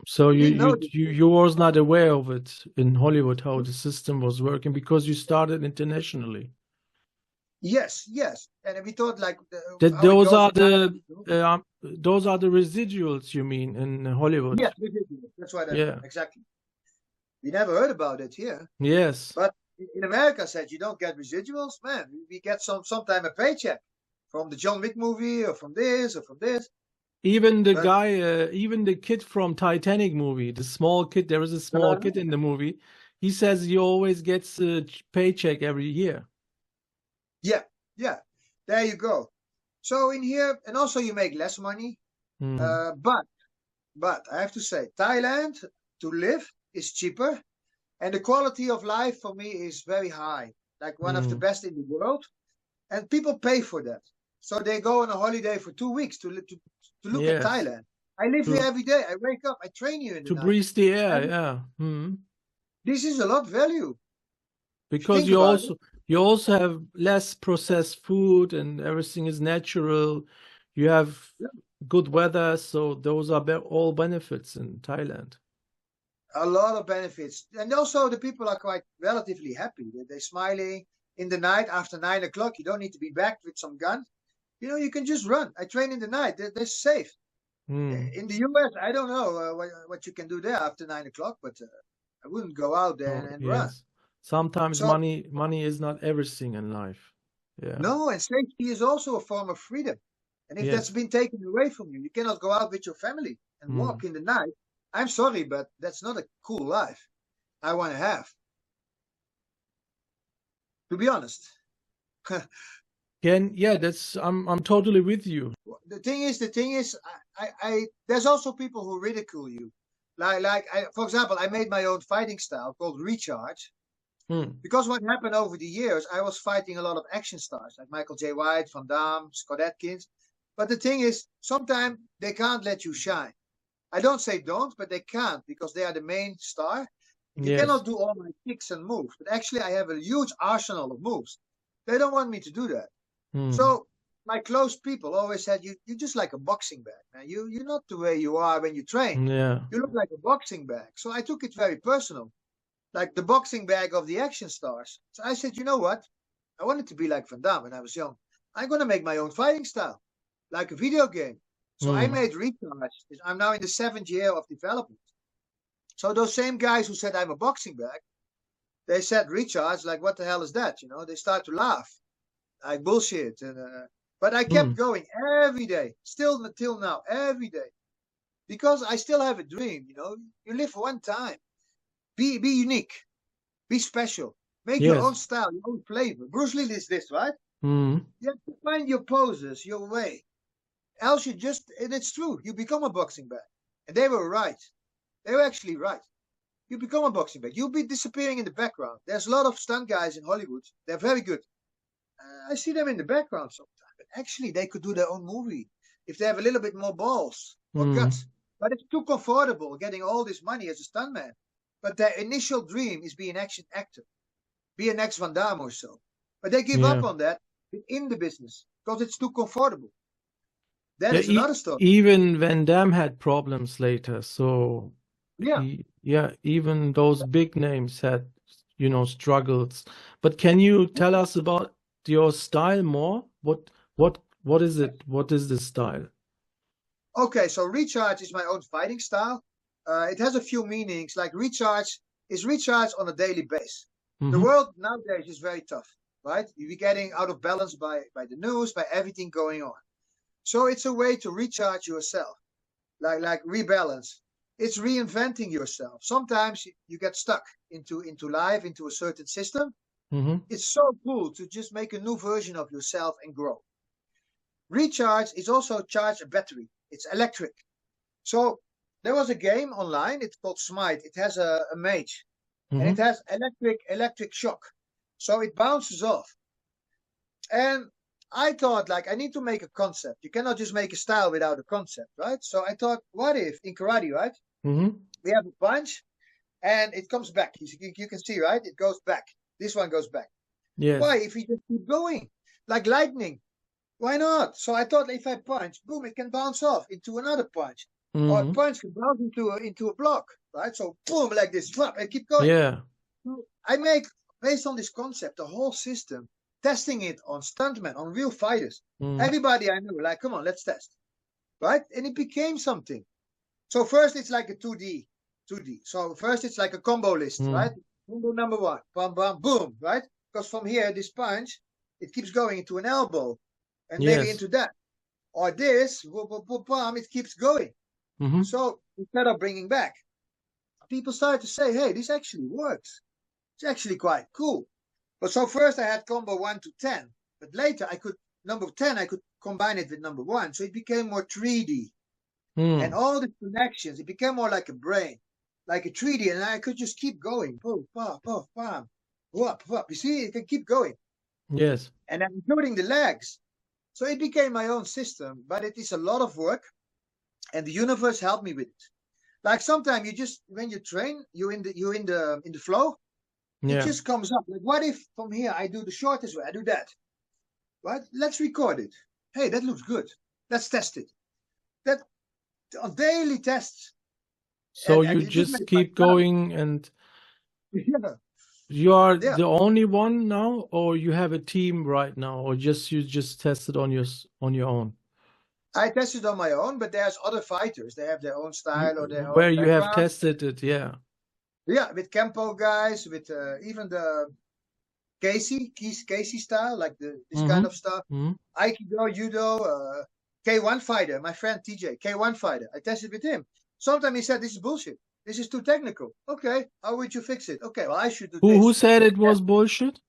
So We didn't know this. you was not aware of it in Hollywood, how the system was working, because you started internationally. Yes. And we thought like That how it those goes are in the Thailand. those are the residuals you mean in Hollywood? Yes, ridiculous. That's what Yeah. exactly. We never heard about it here. Yes. But in America said you don't get residuals, man. We get sometime a paycheck from the John Wick movie or from this or from this. Even the But guy, even the kid from Titanic movie, the small kid, there is a small kid in the movie. He says he always gets a paycheck every year. yeah, there you go. So in here, and also you make less money. Mm. But I have to say, Thailand to live is cheaper, and the quality of life for me is very high, like one of the best in the world, and people pay for that. So they go on a holiday for 2 weeks to look at Yes. Thailand. I live here every day. I wake up, I train here in the To night. breathe the air, And yeah. Mm. this is a lot value. Because Think you about also you also have less processed food and everything is natural. You have good weather, so those are all benefits in Thailand. A lot of benefits, and also the people are quite relatively happy. They're smiling. in the night after 9 o'clock. You don't need to be back with some gun. You know, you can just run. I train in the night. They're safe. In the US, I don't know what you can do there after 9 o'clock, but I wouldn't go out there and run. Sometimes So, money is not everything in life. Yeah. no, and safety is also a form of freedom. And if that's been taken away from you, you cannot go out with your family and walk in the night. I'm sorry, but that's not a cool life I want to have. To be honest. I'm totally with you. The thing is, I there's also people who ridicule you. For example, I made my own fighting style called Recharge. Because what happened over the years, I was fighting a lot of action stars like Michael J. White, Van Damme, Scott Adkins. But the thing is, sometimes they can't let you shine. I don't say don't, but they can't because they are the main star. You cannot do all my kicks and moves. But actually, I have a huge arsenal of moves. They don't want me to do that. So my close people always said, you're just like a boxing bag, man. You're not the way you are when you train. Yeah. You look like a boxing bag. So I took it very personal, like the boxing bag of the action stars. So I said, you know what? I wanted to be like Van Damme when I was young. I'm going to make my own fighting style, like a video game. So I made Recharge. I'm now in the 7th year of development. So those same guys who said I'm a boxing bag, they said Recharge, like, what the hell is that? You know, they start to laugh. Like bullshit. But I kept going every day, still until now, every day. Because I still have a dream, you know. You live one time. Be unique. Be special. Make your own style, your own flavor. Bruce Lee is this, right? You have to find your poses, your way. Else and it's true, you become a boxing bag. And they were right. They were actually right. You become a boxing bag. You'll be disappearing in the background. There's a lot of stunt guys in Hollywood. They're very good. I see them in the background sometimes. But actually, they could do their own movie if they have a little bit more balls or guts. But it's too comfortable getting all this money as a stuntman. But their initial dream is be an action actor. Be an ex-Van Damme or so. But they give up on that in the business because it's too comfortable. That is another story. Even Van Damme had problems later. So even those big names had, struggles. But can you tell us about your style more? What is it? What is the style? Okay, so Recharge is my own fighting style. It has a few meanings. Like Recharge is recharge on a daily basis. The world nowadays is very tough, right? You're getting out of balance by the news, by everything going on. So it's a way to recharge yourself, like rebalance. It's reinventing yourself. Sometimes you get stuck into life, into a certain system. It's so cool to just make a new version of yourself and grow. Recharge is also charge a battery. It's electric. So there was a game online. It's called Smite. It has a mage, and it has electric shock. So it bounces off. And I thought, I need to make a concept. You cannot just make a style without a concept, right? So I thought, what if in karate, right? We have a punch, and it comes back. You can see, right? It goes back. This one goes back. Yes. Why? If we just keep going, like lightning, why not? So I thought, if I punch, boom, it can bounce off into another punch, or a punch can bounce into a block, right? So boom, like this, drop, and keep going. Yeah. So I make, based on this concept, the whole system, testing it on stuntmen, on real fighters. Everybody I knew, come on, let's test, right? And it became something. So first it's like a 2D. So first it's like a combo list, right? Combo number 1, bam, bam, boom, right? Because from here, this punch, it keeps going into an elbow, and maybe into that. Or this, boom, boom, boom, bam, it keeps going. So instead of bringing back, people started to say, hey, this actually works. It's actually quite cool. But so first I had combo 1 to 10, but later number 10, I could combine it with number 1. So it became more 3D. And all the connections, it became more like a brain, like a 3D. And I could just keep going. Boom, bam, bam, bam, whoop, whoop. You see, it can keep going. Yes. And then including the legs. So it became my own system, but it is a lot of work. And the universe helped me with it. Like sometimes when you train, you're in the flow. It just comes up. Like, what if from here I do the shortest way? I do that. Right? Let's record it. Hey, that looks good. Let's test it. That on daily tests. So you just keep going and... Yeah. You are Yeah, the only one now, or you have a team right now, or you just tested on your own? I tested on my own, but there's other fighters. They have their own style or their own Where you have background. tested it, yeah. Yeah, with Kempo guys, with even the Casey style, like this kind Mm-hmm. of stuff. Mm-hmm. Aikido, Judo, K1 fighter, my friend TJ, K1 fighter. I tested with him. Sometimes he said, this is bullshit. This is too technical. Okay, how would you fix it? Okay, well, I should do Who this. said it was bullshit?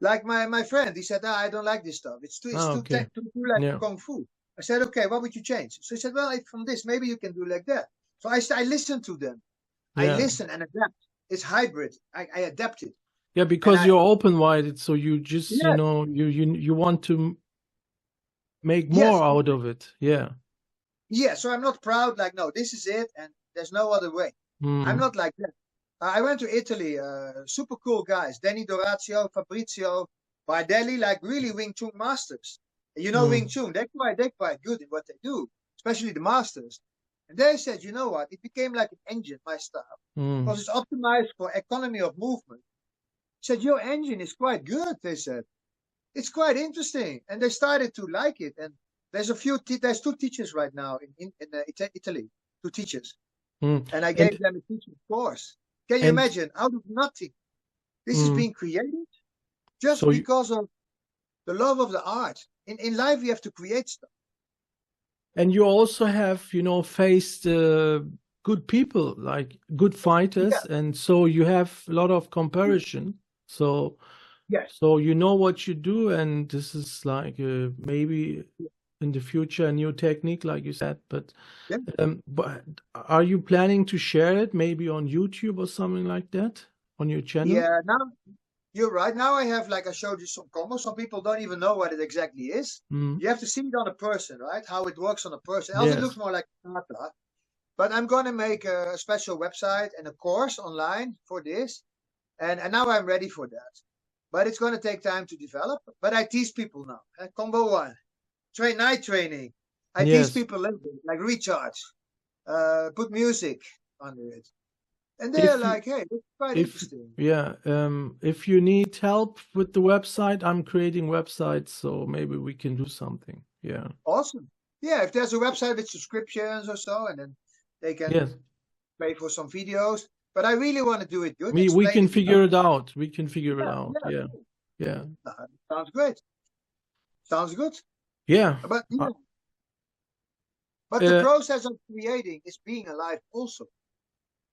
Like my friend, he said, I don't like this stuff. It's Oh, too okay. too like Yeah. kung fu. I said, okay, what would you change? So he said, well, from this, maybe you can do like that. So I listened to them. I Yeah. listen and adapt. It's hybrid. I adapted. Yeah, And because you're open-minded, so you just, yeah, you want to make yes, more out of it. Yeah. yeah. So I'm not proud, like, no, this is it, and there's no other way. I'm Mm. not like that. I went to Italy, super cool guys, Danny Dorazio, Fabrizio, Bardelli, like really Wing Chun masters. You know Wing Mm. Chun, they're quite good in what they do, especially the masters. And they said, you know what, it became like an engine, my style, Mm. because it's optimized for economy of movement. Said, your engine is quite good, they said. It's quite interesting. And they started to like it. And there's there's two teachers right now in Italy, two teachers. Mm. And I gave them a teaching course. Can you And imagine? Out of nothing, this is mm, being created just so because of the love of the art. In life, you have to create stuff. and you also have, faced good people, like good fighters, Yeah. and so you have a lot of comparison. So Yes. you know what you do, and this is like maybe in the future a new technique, like you said. But Yeah. but are you planning to share it maybe on YouTube or something like that on your channel? Yeah. Now you're right. Now I have, like I showed you some combos. Some people don't even know what it exactly is. Mm. You have to see it on a person, right? How it works on a person. Else it looks Yes. more like kata. But I'm going to make a special website and a course online for this. And now I'm ready for that. But it's going to take time to develop. But I teach people now. Combo one, night training. I teach Yes. people a little bit, like recharge, put music under it. And they're If you like, hey, that's quite if interesting. yeah, if you need help with the website, I'm creating websites, so maybe we can do something. Yeah. Awesome. Yeah, if there's a website with subscriptions or so, and then they can Yes. pay for some videos. But I really want to do it good. We Explain can it. figure it out. We can figure it Yeah, out. yeah, Yeah. cool. Yeah. Sounds great. Sounds good. Yeah. But Uh, but the process of creating is being alive also.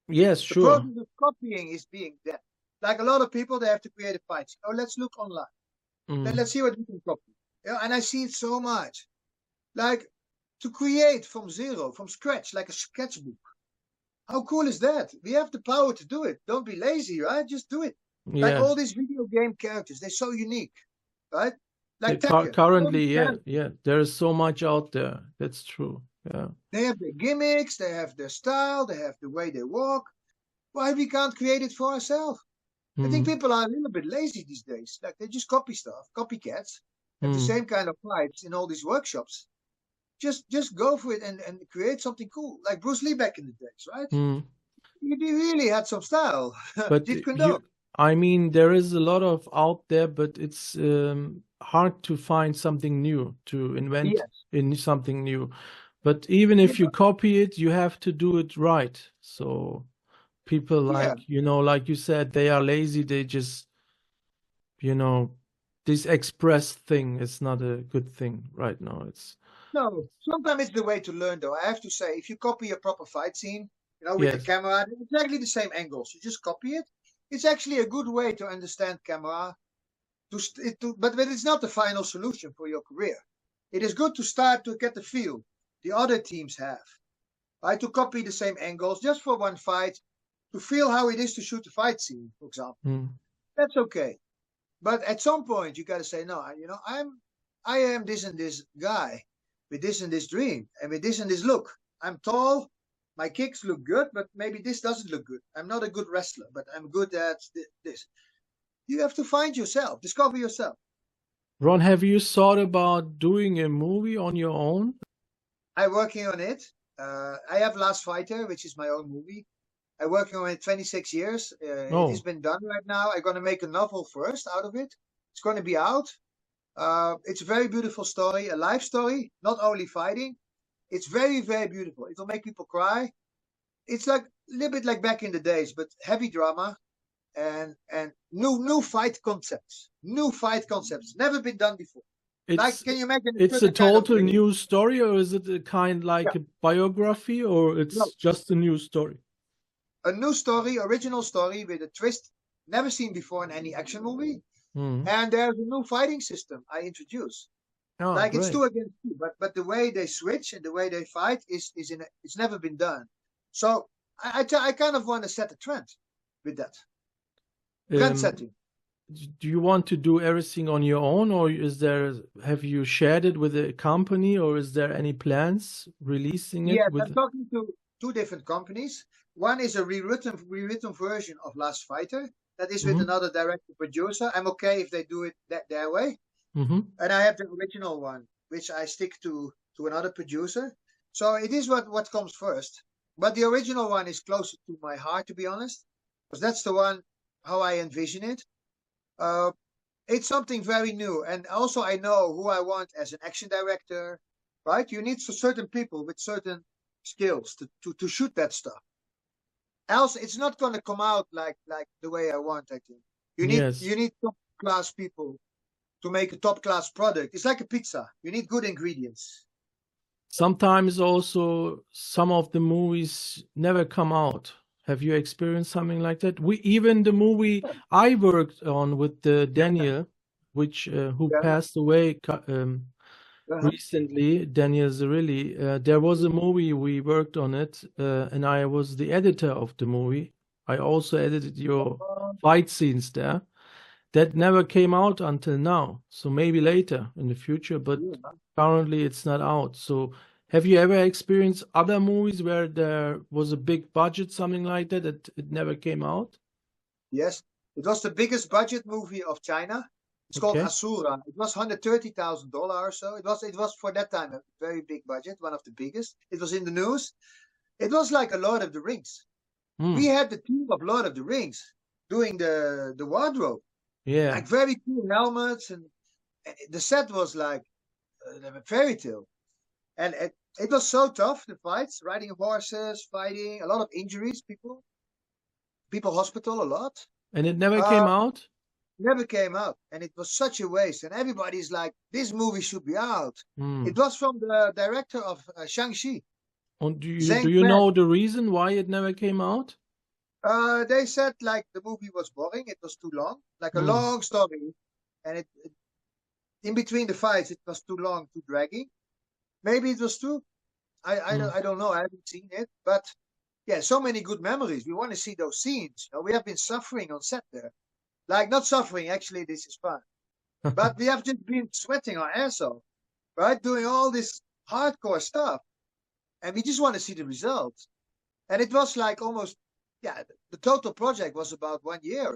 yes, The sure. process of copying is being dead. Like a lot of people, they have to create a fight. Oh, let's look online. Mm. Let's see what we can copy. Yeah, and I see it so much. Like to create from zero, from scratch, like a sketchbook. How cool is that? We have the power to do it. Don't be lazy, right? Just do it. Like Yeah. all these video game characters, they're so unique, right? Like Yeah, Tekken. currently, yeah. There is so much out there. That's true. Yeah. They have their gimmicks, they have their style, they have the way they walk. Why we can't create it for ourselves? I think Mm. people are a little bit lazy these days. Like they just copy stuff, copycats, have the Mm. same kind of vibes in all these workshops. Just go for it and create something cool. Like Bruce Lee back in the days, right? Mm. He really had some style. But Jeet Kune Do. I mean, there is a lot of out there, but it's hard to find something new, to invent Yes. in something new. But even if you copy it, you have to do it right. So people like, like you said, they are lazy. They just, this express thing is not a good thing right now. No, sometimes it's the way to learn, though. I have to say, if you copy a proper fight scene, with the Yes. camera, exactly the same angles. You just copy it. It's actually a good way to understand camera. But it's not the final solution for your career. It is good to start to get the feel the other teams have, right? To copy the same angles just for one fight, to feel how it is to shoot a fight scene, for example. Mm. That's okay. But at some point, you got to say, no, I am this and this guy with this and this dream and with this and this look. I'm tall. My kicks look good, but maybe this doesn't look good. I'm not a good wrestler, but I'm good at this. You have to find yourself, discover yourself. Ron, have you thought about doing a movie on your own? I'm working on it. I have Last Fighter, which is my own movie. I'm working on it 26 years. It has Oh, been done right now. I'm going to make a novel first out of it. It's going to be out. It's a very beautiful story, a life story, not only fighting. It's very, very beautiful. It will make people cry. It's like a little bit like back in the days, but heavy drama and new fight concepts. New fight concepts. Never been done before. Like, it's can you imagine a it's a certain kind of total ring? new story, or is it a kind Yeah. like a biography, or No. it's just a new story? A new story, original story with a twist never seen before in any action movie. Hmm. And there's a new fighting system I introduce. Oh, Like it's great. 2 against 2, but the way they switch and the way they fight it's never been done. So I kind of want to set a trend with that trend Um, setting. do you want to do everything on your own, or have you shared it with a company, or is there any plans releasing it Yes, I'm with? talking to 2 different companies. One is a rewritten version of Last Fighter that is with Hmm. another director producer. I'm okay if they do it their way. Hmm. And I have the original one, which I stick to another producer. So it is what comes first. But the original one is closer to my heart, to be honest, because that's the one how I envision it. Uh, it's something very new, and also I know who I want as an action director. Right? You need certain people with certain skills to shoot that stuff. Else, it's not going to come out like the way I want. I think Yes. you need top class people to make a top class product. It's like a pizza. You need good ingredients. Sometimes also some of the movies never come out. Have you experienced something like that? Even the movie I worked on with Daniel, which who Yeah. passed away Uh-huh. recently, Daniel Zerilli. There was a movie we worked on it, and I was the editor of the movie. I also edited your fight scenes there. That never came out until now. So maybe later in the future, but Yeah. currently it's not out. So have you ever experienced other movies where there was a big budget, something like that, it never came out? Yes. It was the biggest budget movie of China. It's called Okay. Asura. It was $130,000 or so. It was for that time a very big budget, one of the biggest. It was in the news. It was like a Lord of the Rings. We Hmm. had the team of Lord of the Rings doing the wardrobe, Yeah. like very cool helmets, and the set was like a fairy tale. And it was so tough, the fights, riding horses, fighting, a lot of injuries, people hospital a lot. And it never Uh, came out? never came out. And it was such a waste. And everybody's like, this movie should be out. Hmm. It was from the director of Shang-Chi, And do Zhang you Fan. know the reason why it never came out? They said like the movie was boring. It was too long, like a Hmm. long story. And in between the fights, it was too long, too dragging. Maybe it was true. Hmm. I don't know. I haven't seen it. But yeah, so many good memories. We want to see those scenes. We have been suffering on set there. Like, not suffering, actually, this is fun. But we have just been sweating our ass off, right? Doing all this hardcore stuff. And we just want to see the results. And it was like almost, yeah, the total project was about 1 year.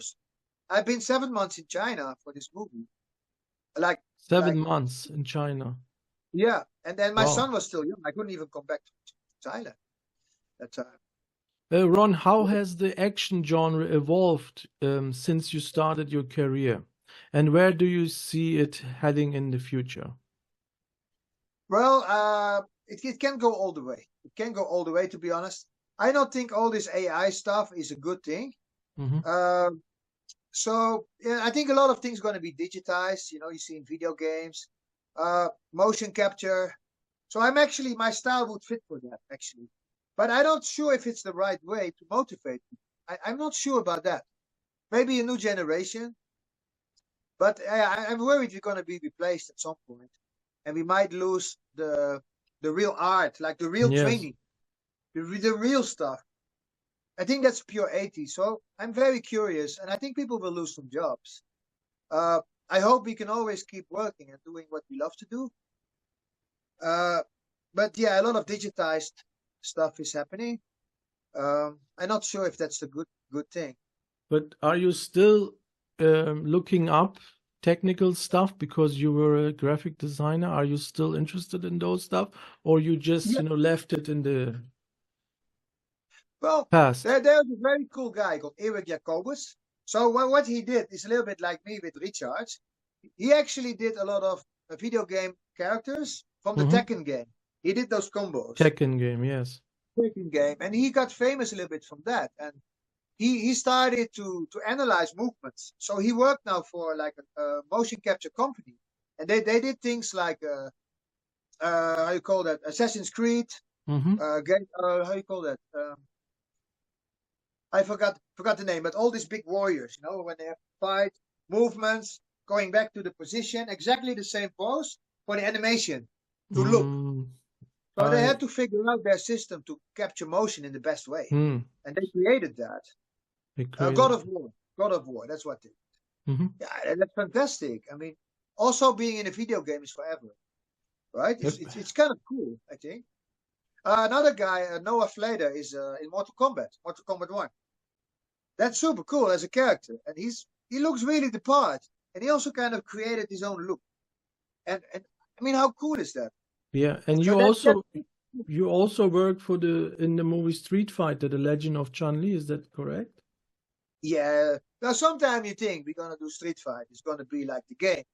I've been 7 months in China for this movie. Like, Seven like, months in China. yeah. And then my Wow. son was still young. I couldn't even come back to Thailand that time. Ron, how has the action genre evolved since you started your career? And where do you see it heading in the future? Well, it can go all the way. It can go all the way, to be honest. I don't think all this AI stuff is a good thing. Hmm. Um, so yeah, I think a lot of things going to be digitized. You see in video games, motion capture. So my style would fit for that actually, but I'm not sure if it's the right way to motivate people. I'm not sure about that. Maybe a new generation, but I'm worried we're going to be replaced at some point, and we might lose the real art, like the real Yes. training, the real stuff. I think that's pure 80s. So I'm very curious, and I think people will lose some jobs. Uh, I hope we can always keep working and doing what we love to do. Uh, but yeah, a lot of digitized stuff is happening. I'm not sure if that's a good thing. But are you still looking up technical stuff because you were a graphic designer? Are you still interested in those stuff, or you just, Yeah. left it in the... Well, Past. there's a very cool guy called Eric Jacobus. So what he did is a little bit like me with Richard. He actually did a lot of video game characters from the Mm-hmm. Tekken game. He did those combos. Tekken game, yes. Tekken game, and he got famous a little bit from that. And he started to analyze movements. So he worked now for like a motion capture company, and they did things like how you call that, Assassin's Creed. Mm-hmm. How you call that? I forgot the name, but all these big warriors, when they have to fight, movements, going back to the position, exactly the same pose for the animation to look. So they had to figure out their system to capture motion in the best way, and they created that. God of War, that's what they did. Mm-hmm. Yeah, that's fantastic. I mean, also being in a video game is forever, right? It's kind of cool, I think. Another guy, Noah Flader, is in Mortal Kombat 1. That's super cool as a character, and he looks really the part, and he also kind of created his own look. And I mean, how cool is that? Yeah, and you also worked in the movie Street Fighter, The Legend of Chun-Li, is that correct? Yeah. Now, sometimes you think we're gonna do Street Fight, it's gonna be like the game.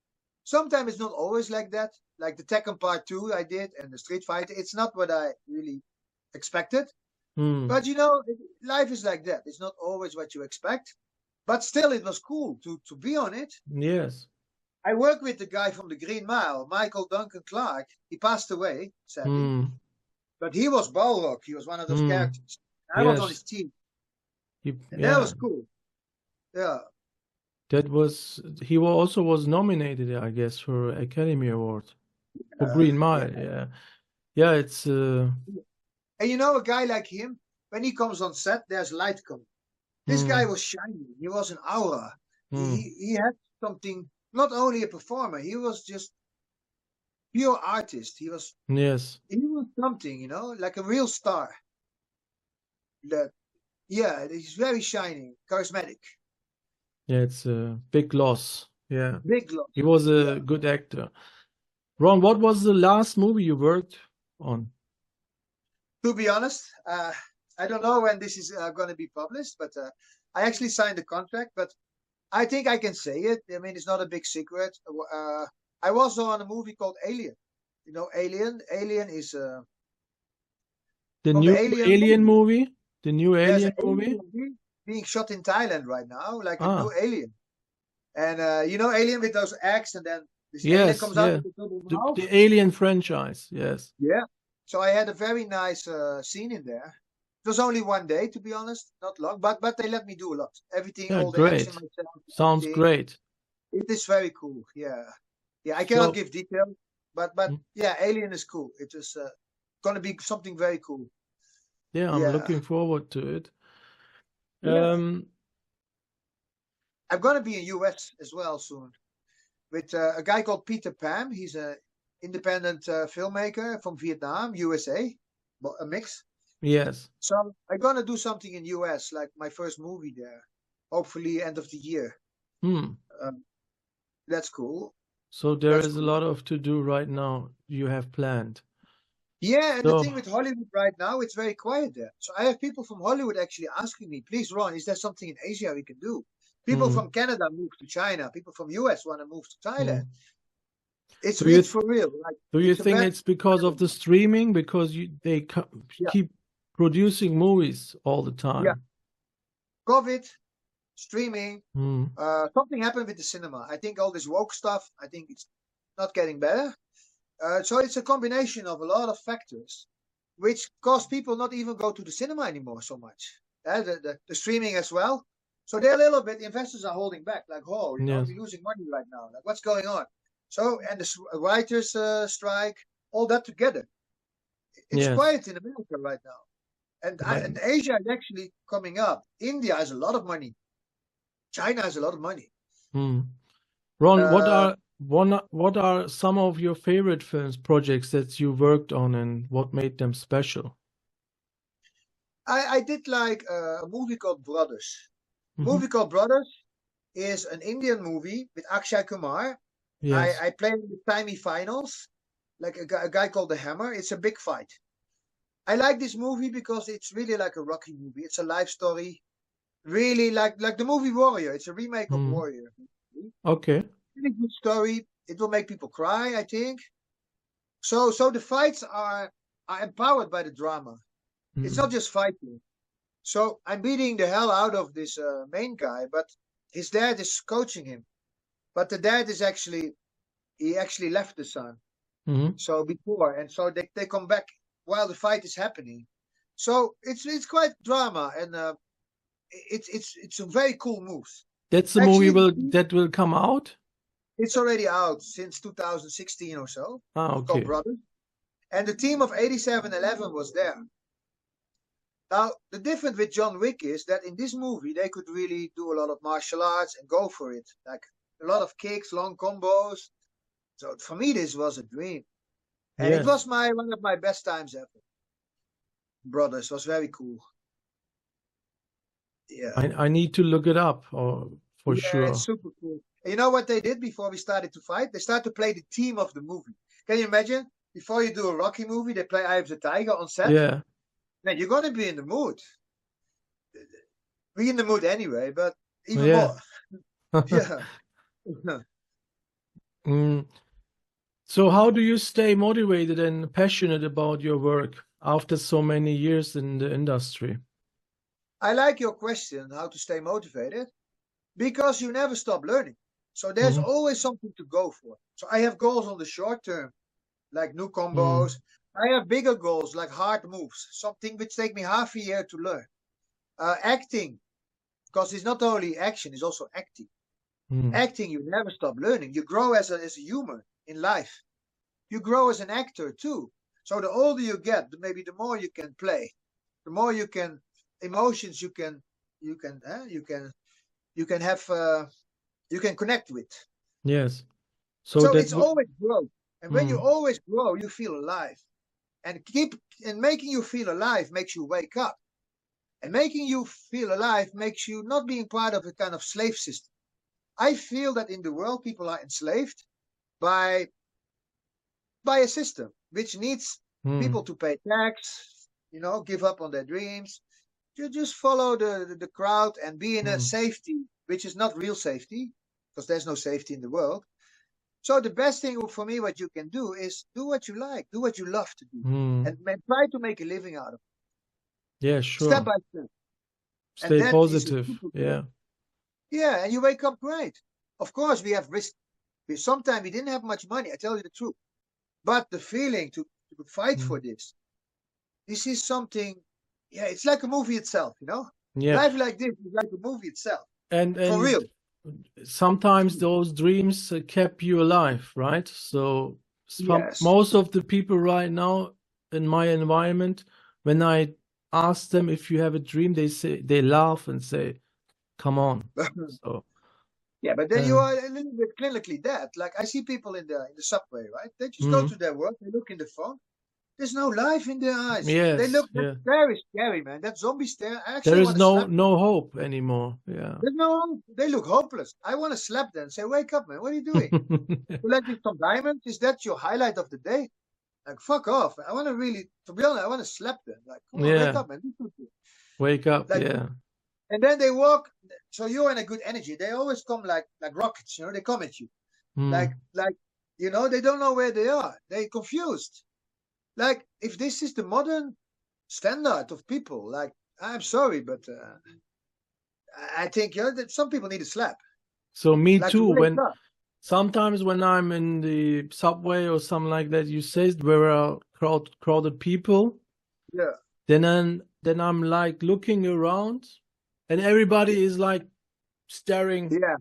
Sometimes it's not always like that. Like the Tekken Part 2 I did and the Street Fighter, it's not what I really expected. But life is like that. It's not always what you expect. But still, it was cool to be on it. Yes. I worked with the guy from the Green Mile, Michael Duncan Clark. He passed away, sadly. But he was Balrog. He was one of those characters. I was on his team. That was cool. Yeah. He also was nominated, I guess, for Academy Award for Green Mile. Yeah, it's. And a guy like him, when he comes on set, there's light coming. This guy was shining. He was an aura. He had something. Not only a performer, he was just pure artist. He was something, like a real star. He's very shining, charismatic. Yeah, it's a big loss. Yeah. Big loss. He was a good actor. Ron, what was the last movie you worked on? To be honest, I don't know when this is going to be published, but I actually signed the contract, but I think I can say it. I mean, it's not a big secret. I was on a movie called Alien. Alien? Alien is... the new Alien movie? The new Alien movie? Being shot in Thailand right now, like a new Alien. And Alien with those eggs, and then this alien comes out with the Alien franchise, yes. Yeah. So I had a very nice scene in there. It was only one day, to be honest, not long, but they let me do a lot. Everything, all the action myself. Sounds great. It is very cool. Yeah. I cannot give details, but yeah, Alien is cool. It is gonna be something very cool. Yeah, I'm looking forward to it. I'm gonna be in US as well soon with a guy called Peter Pham. He's an independent filmmaker from Vietnam, USA, a mix. Yes. So I'm gonna do something in US, like my first movie there. Hopefully, end of the year. That's cool. So there is a lot to do right now. You have planned. Yeah, and the thing with Hollywood right now, it's very quiet there. So I have people from Hollywood actually asking me, please, Ron, is there something in Asia we can do? People from Canada move to China. People from US want to move to Thailand. It's for real. Do you think it's because of the streaming? Because they keep producing movies all the time. Yeah. COVID, streaming, something happened with the cinema. I think all this woke stuff, I think it's not getting better. So it's a combination of a lot of factors, which cause people not even go to the cinema anymore so much. The streaming as well. So they're a little bit, investors are holding back, like, we're losing money right now. Like, what's going on? So, and the writers' strike, all that together. It's quiet in America right now. And Asia is actually coming up. India has a lot of money. China has a lot of money. Ron, what are some of your favorite projects that you worked on, and what made them special? I did like a movie called Brothers. Movie called Brothers is an Indian movie with Akshay Kumar. Yes. I played in the semi-finals, like a guy called The Hammer. It's a big fight. I like this movie because it's really like a Rocky movie. It's a life story, really like the movie Warrior. It's a remake of Mm. Warrior. Okay. Really good story. It will make people cry, I think. So the fights are empowered by the drama. It's not Mm. just fighting. So I'm beating the hell out of this main guy, but his dad is coaching him. But the dad is he actually left the son. Mm. So before, and so they come back while the fight is happening. So it's quite drama, and it's a very cool move. That's the movie Actually, that will come out? it's already out since 2016 or so. Ah, It's called okay. Brothers, and the team of 8711 was there. Now, the difference with John Wick is that in this movie, they could really do a lot of martial arts and go for it. Like a lot of kicks, long combos. So for me, this was a dream. And it Yes. was one of my best times ever. Brothers was very cool. Yeah. I need to look it up for Yeah, it's sure. super cool. And you know what they did before we started to fight? They started to play the theme of the movie. Can you imagine? Before you do a Rocky movie, they play Eye of the Tiger on set. Yeah. Man, you're gonna be in the mood. Be in the mood anyway, but even Yeah. more. Yeah. Mm. So how do you stay motivated and passionate about your work after so many years in the industry? I like your question, how to stay motivated, because you never stop learning. So there's Mm. always something to go for. So I have goals on the short term, like new Mm. combos. I have bigger goals, like hard moves, something which take me half a year to learn. Acting, because it's not only action, it's also acting. Mm. Acting, you never stop learning. You grow as a human in life. You grow as an actor too. So the older you get, maybe the more you can play, the more you can emotions you can you can you can have you can connect with. Yes. So So that it's always growth, and when you mm. always grow, you feel alive, and making you feel alive makes you wake up, and making you feel alive makes you not being part of a kind of slave system. I feel that in the world people are enslaved by a system which needs Mm. people to pay tax, give up on their dreams. You just follow the crowd and be in a Mm. safety, which is not real safety, because there's no safety in the world. So the best thing for me, what you can do is do what you like, do what you love to do, Mm. and try to make a living out of it, Yeah, step sure. by step. And Stay that is a positive. super Yeah. great. Yeah, and you wake up great. Of course, we have risk. Sometimes we didn't have much money. I tell you the truth. But the feeling to fight Mm. for this is something. Yeah, it's like a movie itself. Yeah. Life like this is like a movie itself, And for real. sometimes those dreams kept you alive, right? So Yes. most of the people right now in my environment, when I ask them if you have a dream, they laugh and say, "Come on." So Yeah, but then you uh, are a little bit clinically dead. Like I see people in the subway, right? They just go mm, to their work, they look in the phone. There's no life in their eyes. They yes, look that's yeah. very scary, man. That zombie stare. I There actually is want to slap them. no hope anymore. Yeah. There's no hope. They look hopeless. I want to slap them and say, "Wake up, man! What are you doing? You like this some diamond? Is that your highlight of the day? Like, fuck off! I want to really, to be honest, I want to slap them. Like, come on, wake Yeah. up, man! Do something." Wake up. Like, Yeah. and then they walk. So you're in a good energy. They always come like rockets. They come at you. Mm. Like they don't know where they are. They're confused. Like, if this is the modern standard of people, like, I'm sorry, but I think that some people need a slap. So me Like, to too. wake up. Sometimes when I'm in the subway or something like that, you say there are crowded people. Yeah. Then I'm like looking around, and everybody is like staring Yeah.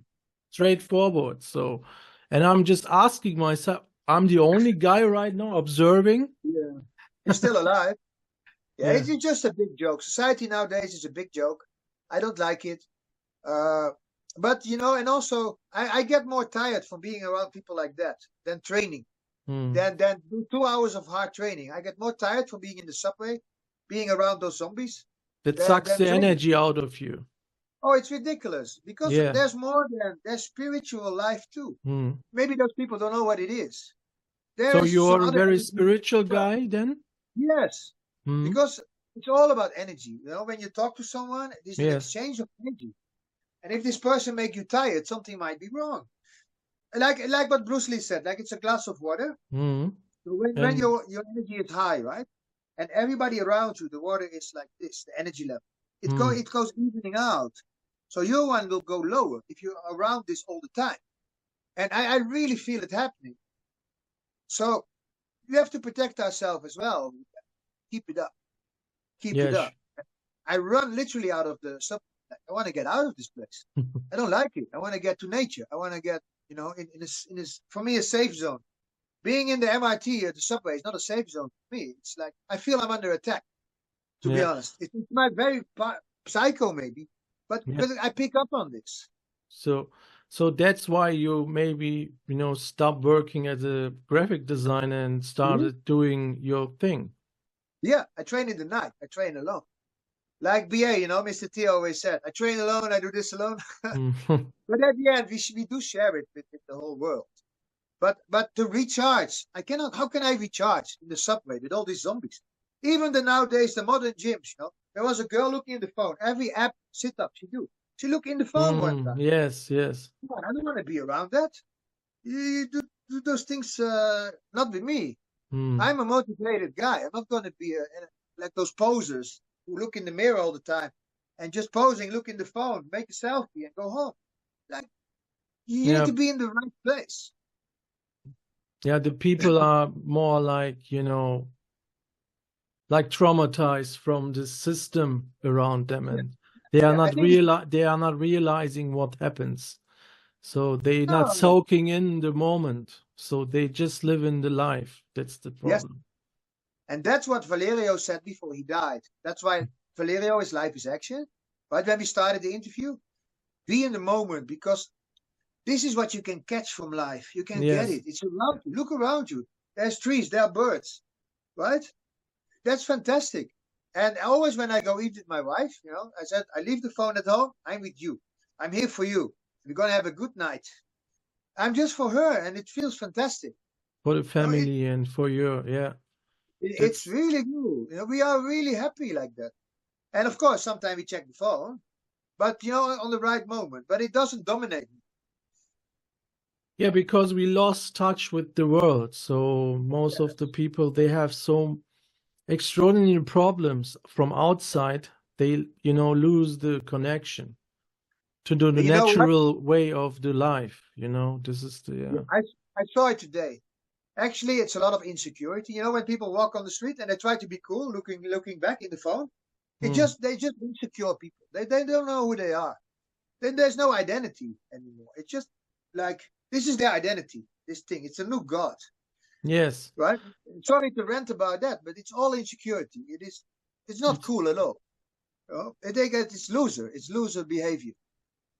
straight forward. So, and I'm just asking myself, I'm the only guy right now observing. Yeah. You're still alive. Yeah, Yeah. it's just a big joke. Society nowadays is a big joke. I don't like it. But and also I get more tired from being around people like that than training. Hmm. Than do 2 hours of hard training. I get more tired from being in the subway, being around those zombies, That than sucks the training. energy out of you. Oh, it's ridiculous because Yeah. there's more there's spiritual life too. Hmm. Maybe those people don't know what it is. So There's some you're a other very energy. spiritual guy then? Yes. because it's all about energy. You know, when you talk to someone, there's an Yes. exchange of energy. And if this person make you tired, something might be wrong. Like what Bruce Lee said, like it's a glass of water. Mm. So when And your energy is high, right? And everybody around you, the water is like this, the energy level. It goes evening out. So your one will go lower if you're around this all the time. And I really feel it happening. So we have to protect ourselves as well. Keep it up. Keep it yes. up. I run literally out of the sub. I want to get out of this place. I don't like it. I want to get to nature. I want to get, you know, in this, for me, a safe zone. Being in the MRT or the subway is not a safe zone for me. It's like, I feel I'm under attack, to be Yeah. honest. It's my very psycho, maybe, but Yeah. I pick up on this. So that's why you maybe, you know, stopped working as a graphic designer and started doing your thing. Yeah, I train in the night. I train alone. Like BA, you know, Mr. T always said, I train alone, I do this alone. But at the end, we do share it with the whole world. But to recharge, how can I recharge in the subway with all these zombies? Even nowadays, the modern gyms, you know, there was a girl looking in the phone. Every app sit-up she do. She look in the phone one time. Yes, yes. Come on, I don't want to be around that. You do those things, not with me. I'm a motivated guy. I'm not going to be like those posers who look in the mirror all the time and just posing, look in the phone, make a selfie and go home. Like, you need to be in the right place. Yeah, the people are more like, you know, like traumatized from the system around them, and they are not realizing what happens. So they're not soaking in the moment. So they just live in the life. That's the problem. Yes. And that's what Valerio said before he died. That's why Valerio is life is action. Right when we started the interview, be in the moment, because this is what you can catch from life. You can get it. It's around you. Look around you. There's trees, there are birds, right? That's fantastic. And always when I go eat with my wife, you know, I said, I leave the phone at home. I'm with you. I'm here for you. We're going to have a good night. I'm just for her, and it feels fantastic. For the family and for you, It's really good. You know, we are really happy like that. And of course, sometimes we check the phone, but, you know, on the right moment. But it doesn't dominate me. Yeah, because we lost touch with the world. So most of the people, they have so extraordinary problems from outside. They, you know, lose the connection to the natural way of the life. You know, this is the. I saw it today. Actually, it's a lot of insecurity. You know, when people walk on the street and they try to be cool, looking back in the phone, they just insecure people. They don't know who they are. Then there's no identity anymore. It's just like, this is their identity. This thing, it's a new god. Yes. Right. Sorry to rant about that, but it's all insecurity. It's not cool at all. You know? It's loser behavior.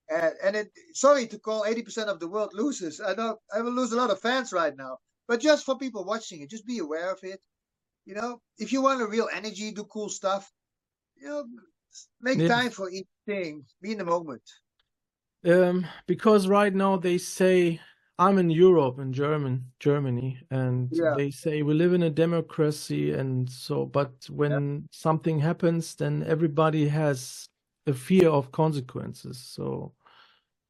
And sorry to call 80% of the world losers. I know I will lose a lot of fans right now. But just for people watching it, just be aware of it. You know, if you want a real energy, do cool stuff. You know, make time for each thing. Be in the moment. Because right now they say, I'm in Europe, in Germany, and they say we live in a democracy, and so. But when something happens, then everybody has a fear of consequences. So.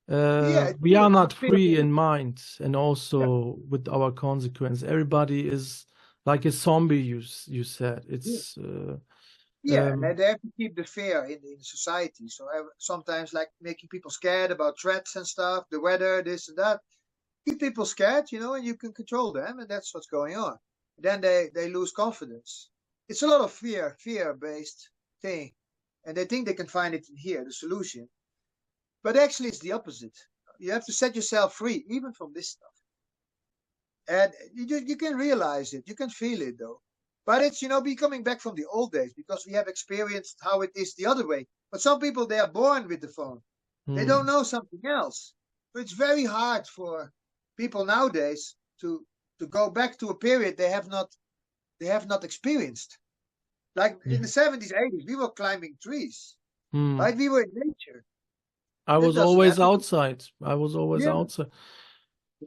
We are not free in mind, and also with our consequence. Everybody is like a zombie. You said it's. And they have to keep the fear in society. So sometimes, like making people scared about threats and stuff, the weather, this and that. Keep people scared, you know, and you can control them, and that's what's going on. Then they lose confidence. It's a lot of fear-based thing, and they think they can find it in here, the solution. But actually, it's the opposite. You have to set yourself free, even from this stuff. And you can realize it. You can feel it, though. But it's, you know, becoming back from the old days, because we have experienced how it is the other way. But some people, they are born with the phone. They don't know something else. So it's very hard for people nowadays to go back to a period they have not experienced. Like in the 70s, 80s, we were climbing trees. Right? We were in nature. I was always outside. Outside.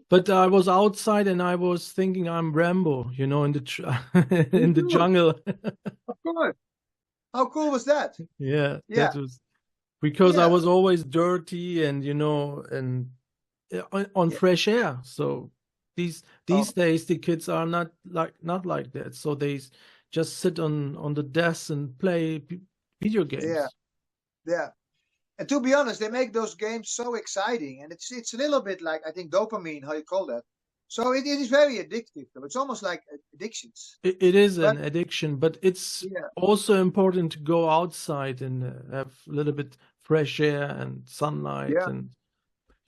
But I was outside and I was thinking I'm Rambo, you know, in the in the jungle. Of course. How cool was that? Yeah, Yeah, that was because I yeah, was always dirty and and on yeah. fresh air. So these Oh, days the kids are not like that. So they just sit on the desk and play video yeah, games. yeah. And to be honest, they make those games so exciting, and it's a little bit like, I think, dopamine, how you call that. So it is very addictive. Though. It's almost like addictions. It is But an addiction, but it's yeah, also important to go outside and have a little bit fresh air and sunlight yeah. and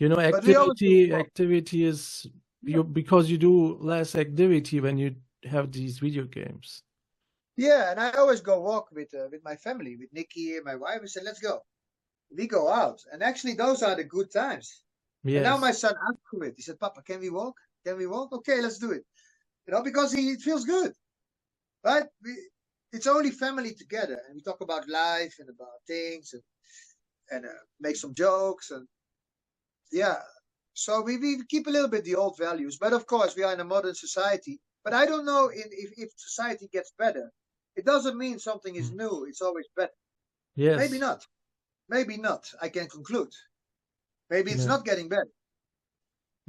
But we always go walk. activity is Yeah, because you do less activity when you have these video games. yeah. And I always go walk with my family, with Nikki and my wife. I said, let's go. We go out, and actually, those are the good times. And now my Yes. son asked for it. He said, "Papa, can we walk? Can we walk? Okay, let's do it." Because it feels good, right? It's only family together, and we talk about life and about things, and make some jokes, and yeah. So we keep a little bit the old values, but of course we are in a modern society. But I don't know if society gets better. It doesn't mean something is Mm. new. It's always better. Maybe Yes. not. Maybe not. I can conclude. Maybe it's Yeah. not getting better.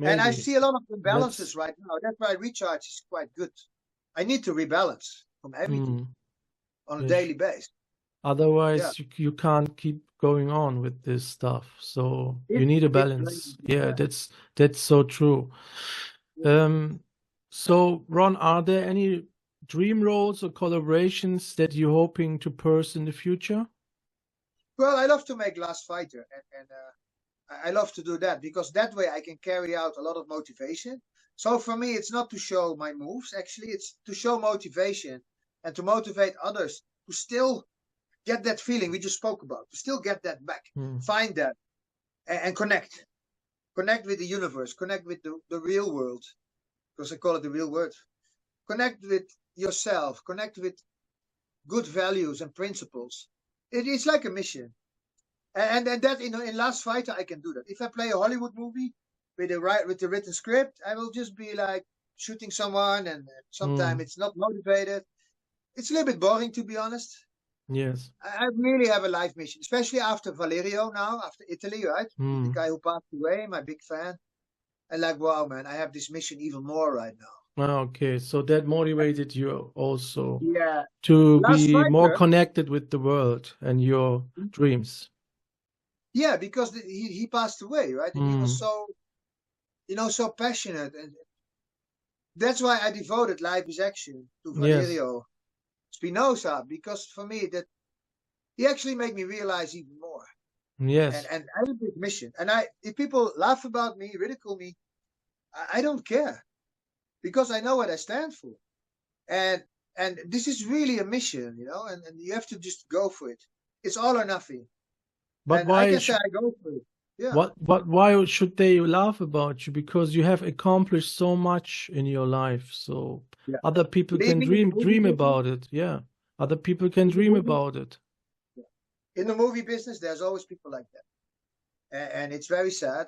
And I Maybe see a lot of that's imbalances right now. That's why recharge is quite good. I need to rebalance from everything mm, on a yes. daily basis. Yeah. Otherwise, you can't keep going on with this stuff. So you need a It's draining. balance. Yeah, Yeah. that's so true. Yeah. Um, so Ron, are there any dream roles or collaborations that you're hoping to pursue in the future? Well, I love to make Last Fighter, and I love to do that because that way I can carry out a lot of motivation. So for me, it's not to show my moves. Actually, it's to show motivation and to motivate others to still get that feeling we just spoke about, to still get that back, Hmm. find that, and connect. Connect with the universe, connect with the real world, because I call it the real world. Connect with yourself, connect with good values and principles. It's like a mission. And that in Last Fighter I can do that. If I play a Hollywood movie with the written script, I will just be like shooting someone, and sometimes Hmm. it's not motivated. It's a little bit boring, to be honest. Yes. I really have a life mission, especially after Valerio now, after Italy, right? The Hmm. guy who passed away, my big fan. And like, wow, man, I have this mission even more right now. Ah, okay, so that motivated you also Yeah. to Last be more Fighter, connected with the world and your dreams. yeah, because he passed away, right? And he was Hmm. so, so passionate. And that's why I devoted Life is Action to Yes. Valerio Spinoza, because for me, that he actually made me realize even more. And Yes. and I have a big mission. And if people laugh about me, ridicule me, I don't care because I know what I stand for. And and this is really a mission, and you have to just go for it. It's all or nothing. But And I why can say should I go for it. Yeah. why should they laugh about you? Because you have accomplished so much in your life. So Yeah. other people can Leaving in the movie dream business, about it. Yeah. Other people can in the dream movie, about it. yeah. In the movie business, there's always people like that. And it's very sad.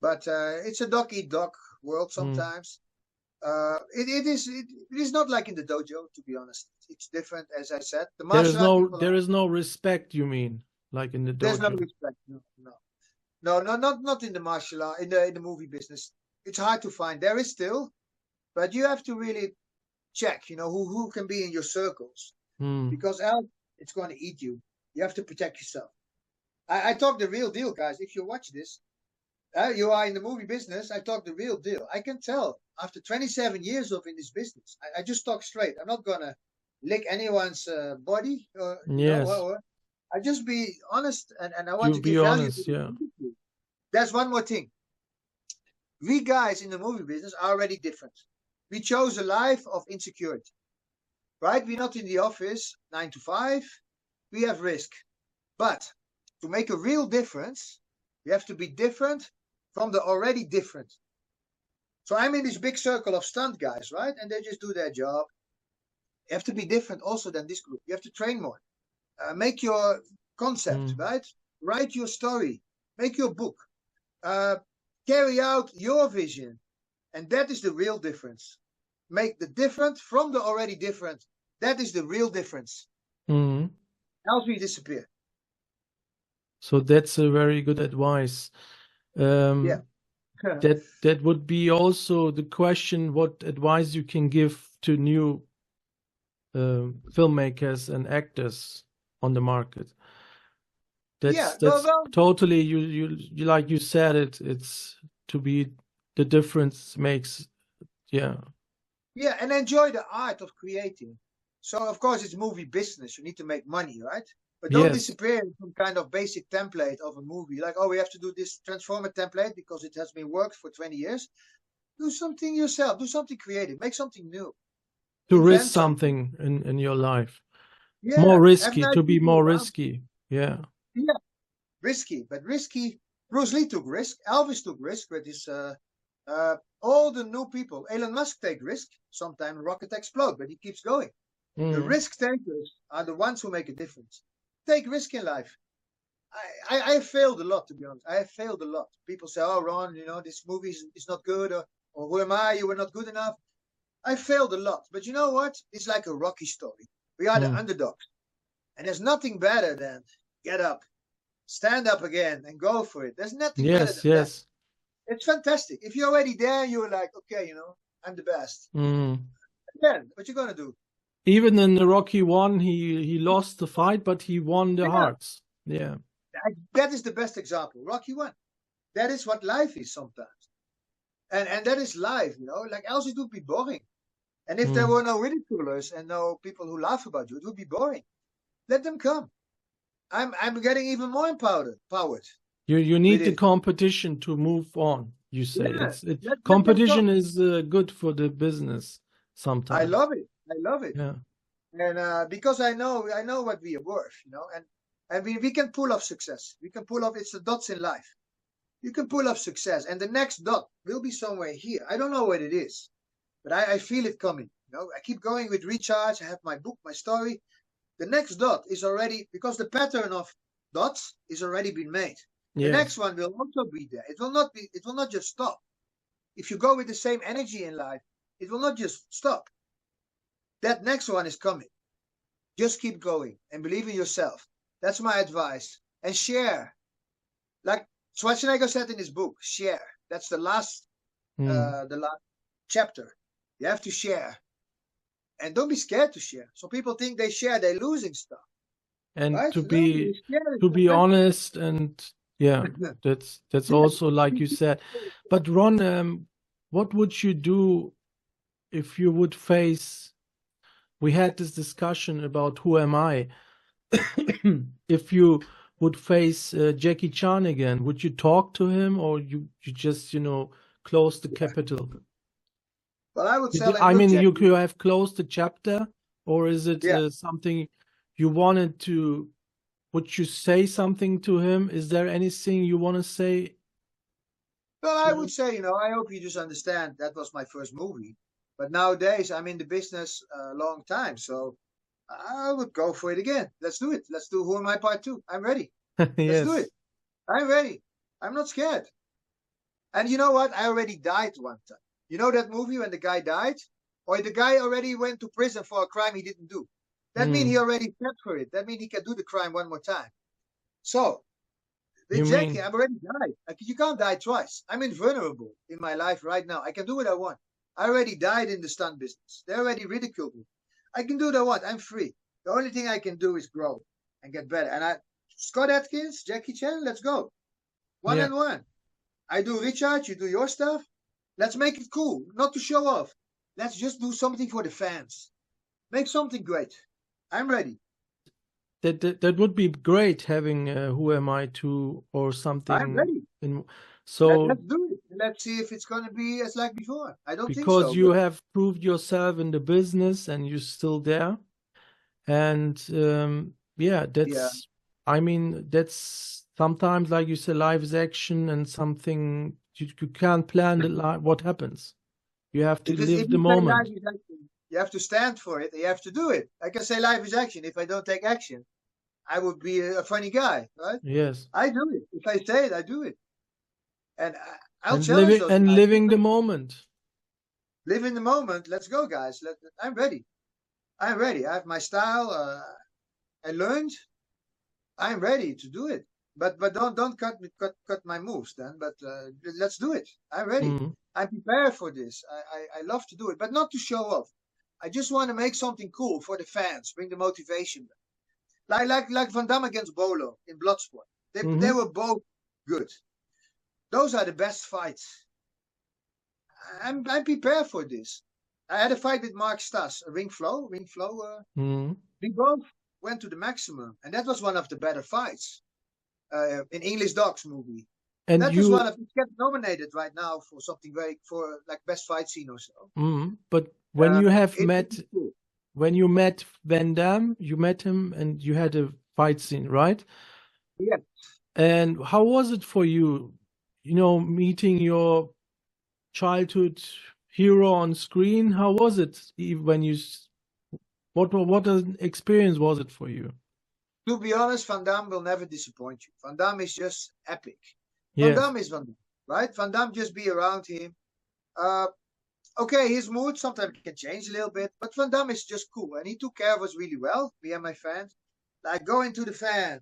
But it's a dog eat dog world Hmm. sometimes. It is not like in the dojo, to be honest. It's different, as I said. The martial art people There is no respect, you mean, like in the there's no dojo. respect. No, no. No, no, not in the martial art, in the movie business. It's hard to find. There is still, but you have to really check, who can be in your circles, Hmm. because else it's going to eat you. You have to protect yourself. I talk the real deal, guys. If you watch this, you are in the movie business. I talk the real deal. I can tell after 27 years of in this business. I just talk straight. I'm not gonna lick anyone's body, Yes. I just be honest, and I want You to be give value to honest, the yeah. industry. There's one more thing. We guys in the movie business are already different. We chose a life of insecurity, right? We're not in the office 9 to 5. We have risk, but to make a real difference, we have to be different from the already different. So I'm in this big circle of stunt guys, right? And they just do their job. You have to be different also than this group. You have to train more. Make your concept, Hmm. right? Write your story. Make your book. Uh, Carry out your vision. And that is the real difference. Make the different from the already different. That is the real difference. Mm. else we disappear. So that's a very good advice. Yeah. That would be also the question, what advice you can give to new filmmakers and actors on the market. That's well, totally you like you said it's to be the difference makes yeah, and enjoy the art of creating. So of course it's movie business. You need to make money, right? But don't yes disappear in some kind of basic template of a movie. Like, oh, we have to do this Transformer template because it has been worked for 20 years. Do something yourself. Do something creative. Make something new. to risk Invent something. something in your life. Yeah. More Have risky, nice to be people more around. risky. Yeah. Yeah. Risky, but risky. Bruce Lee took risk. Elvis took risk with his all the new people. Elon Musk take risk. Sometimes rocket explode, but he keeps going. The Mm. risk takers are the ones who make a difference. Take risk in life. I have failed a lot, to be honest. I have failed a lot. People say, oh, Ron, this movie is not good, or who am I? You were not good enough. I failed a lot. But you know what? It's like a Rocky story. We are the Mm. underdogs. And there's nothing better than get up, stand up again, and go for it. There's nothing better Yes, than that. yes. It's fantastic. If you're already there, you're like, okay, I'm the best. Mm. Then, what you going to do? Even in the Rocky 1, he lost the fight, but he won the Yeah. hearts. Yeah. That is the best example. Rocky 1. That is what life is sometimes. And that is life, like else it would be boring. And if there were no ridiculers and no people who laugh about you, it would be boring. Let them come. I'm getting even more empowered. You need the it. competition to move on, you say. Yeah, let them competition come. is good for the business sometimes. I love it. I love it. Yeah. And because I know what we are worth, and we can pull off success. We can pull off. It's the dots in life. You can pull off success, and the next dot will be somewhere here. I don't know what it is, but I feel it coming. I keep going with recharge. I have my book, my story. The next dot is already, because the pattern of dots is already been made. Yes. The next one will also be there. It will not just stop. If you go with the same energy in life, it will not just stop. That next one is coming. Just keep going and believe in yourself. That's my advice. And share. Like Schwarzenegger said in his book, share. That's the last chapter. You have to share. And don't be scared to share. So people think they share, they're losing stuff. And right? to be honest, and yeah, that's also like you said. But Ron, what would you do if you would face? We had this discussion about who am I. If you would face Jackie Chan again, would you talk to him, or you just close the capital? Well, I would tell him. I mean, you have closed the chapter, or is it something you wanted to? Would you say something to him? Is there anything you want to say? Well, I would say, I hope you just understand that was my first movie. But nowadays, I'm in the business a long time, so I would go for it again. Let's do it. Let's do Who Am I Part 2. I'm ready. Yes. Let's do it. I'm ready. I'm not scared. And you know what? I already died one time. You know that movie when the guy died? Or the guy already went to prison for a crime he didn't do. That means he already paid for it. That means he can do the crime one more time. So, with Jackie, I've already died. You can't die twice. I'm invulnerable in my life right now. I can do what I want. I already died in the stunt business. They already ridiculed me. I can do what I want. I'm free. The only thing I can do is grow and get better. And Scott Adkins, Jackie Chan, let's go. One and one. I do Richard, you do your stuff. Let's make it cool, not to show off. Let's just do something for the fans. Make something great. I'm ready. That would be great, having Who Am I 2 or something. I'm ready. So let's do it. Let's see if it's going to be as like before. I don't think so. Because you have proved yourself in the business and you're still there. And I mean, that's sometimes, like you say, life is action and something you can't plan what happens. You have to live the moment. You have to stand for it. You have to do it. I can say life is action. If I don't take action, I would be a funny guy, right? Yes. I do it. If I say it, I do it. And I'll challenge those guys. Living the moment. Live in the moment. Let's go, guys. I'm ready. I'm ready. I have my style. I learned. I'm ready to do it. But don't cut my moves then. But let's do it. I'm ready. Mm. I'm prepared for this. I love to do it, but not to show off. I just want to make something cool for the fans, bring the motivation. Like Van Damme against Bolo in Bloodsport. They Mm-hmm. were both good. Those are the best fights. I'm prepared for this. I had a fight with Mark Stas, a ring flow. Mm-hmm. We both went to the maximum, and that was one of the better fights in English Dogs movie. And That was one you, of it gets nominated right now for something for like best fight scene or so. but when you have It's met, cool. when you met Van Damme, you met him and you had a fight scene, right? Yeah. And how was it for you, meeting your childhood hero on screen? How was it when what an experience was it for you? To be honest, Van Damme will never disappoint you. Van Damme is just epic. Van Yes. Damme is Van Damme, right? Van Damme, just be around him. Okay, his mood sometimes can change a little bit, but Van Damme is just cool, and he took care of us really well. Me and my fans, like go into the fan,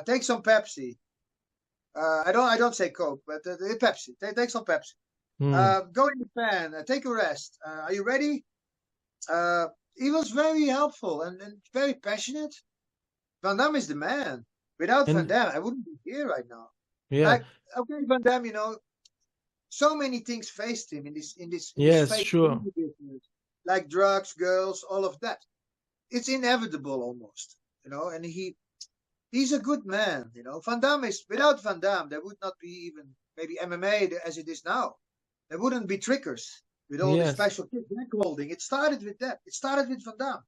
take some Pepsi. I don't say Coke, but Pepsi. Take some Pepsi. Mm. Go in the fan, take a rest. Are you ready? He was very helpful and very passionate. Van Damme is the man. Without Van And Damme, I wouldn't be here right now. yeah, Like, okay, Van Damme, so many things faced him in this yes, fake sure. movie business, like drugs, girls, all of that. It's inevitable almost, and he's a good man, Van Damme is without Van Damme, there would not be even maybe MMA as it is now. There wouldn't be triggers with all this Yes. special kick neck holding. It started with that. It started with Van Damme.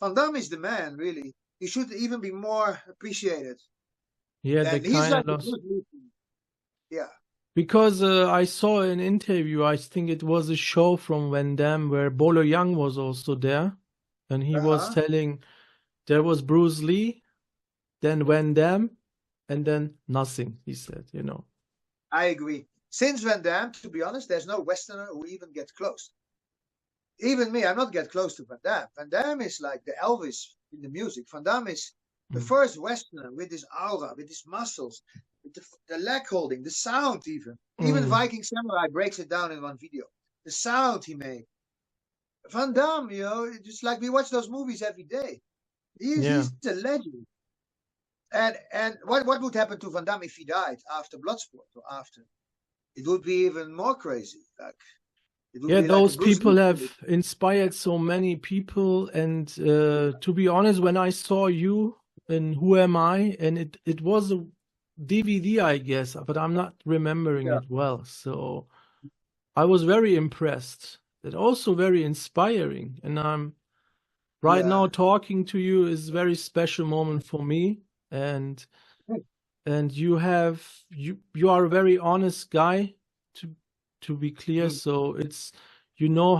Van Damme is the man, really. He should even be more appreciated. Yeah, they And he's kind like of a lost. good Lucy. Yeah. Because I saw an interview, I think it was a show from Van Damme where Bolo Young was also there, and he was Uh-huh. telling there was Bruce Lee, then Van Damme, and then nothing, he said. I agree. Since Van Damme, to be honest, there's no Westerner who even gets close. Even me, I'm not get close to Van Damme. Van Damme is like the Elvis in the music. Van Damme is the Mm. first Westerner with his aura, with his muscles, with the leg holding, the sound even. Even Mm. Viking Samurai breaks it down in one video. The sound he made. Van Damme, just like we watch those movies every day. Yeah. He's a legend. And what would happen to Van Damme if he died after Bloodsport or after? It would be even more crazy. Like it would Yeah, be like a those Bruce people Lee have movie. inspired so many people. And to be honest, when I saw you in Who Am I, and it was a DVD, I guess, but I'm not remembering Yeah. it well. So I was very impressed. It also very inspiring. And I'm right now Yeah. talking to you is a very special moment for me. And you are a very honest guy, to be clear. Mm. So it's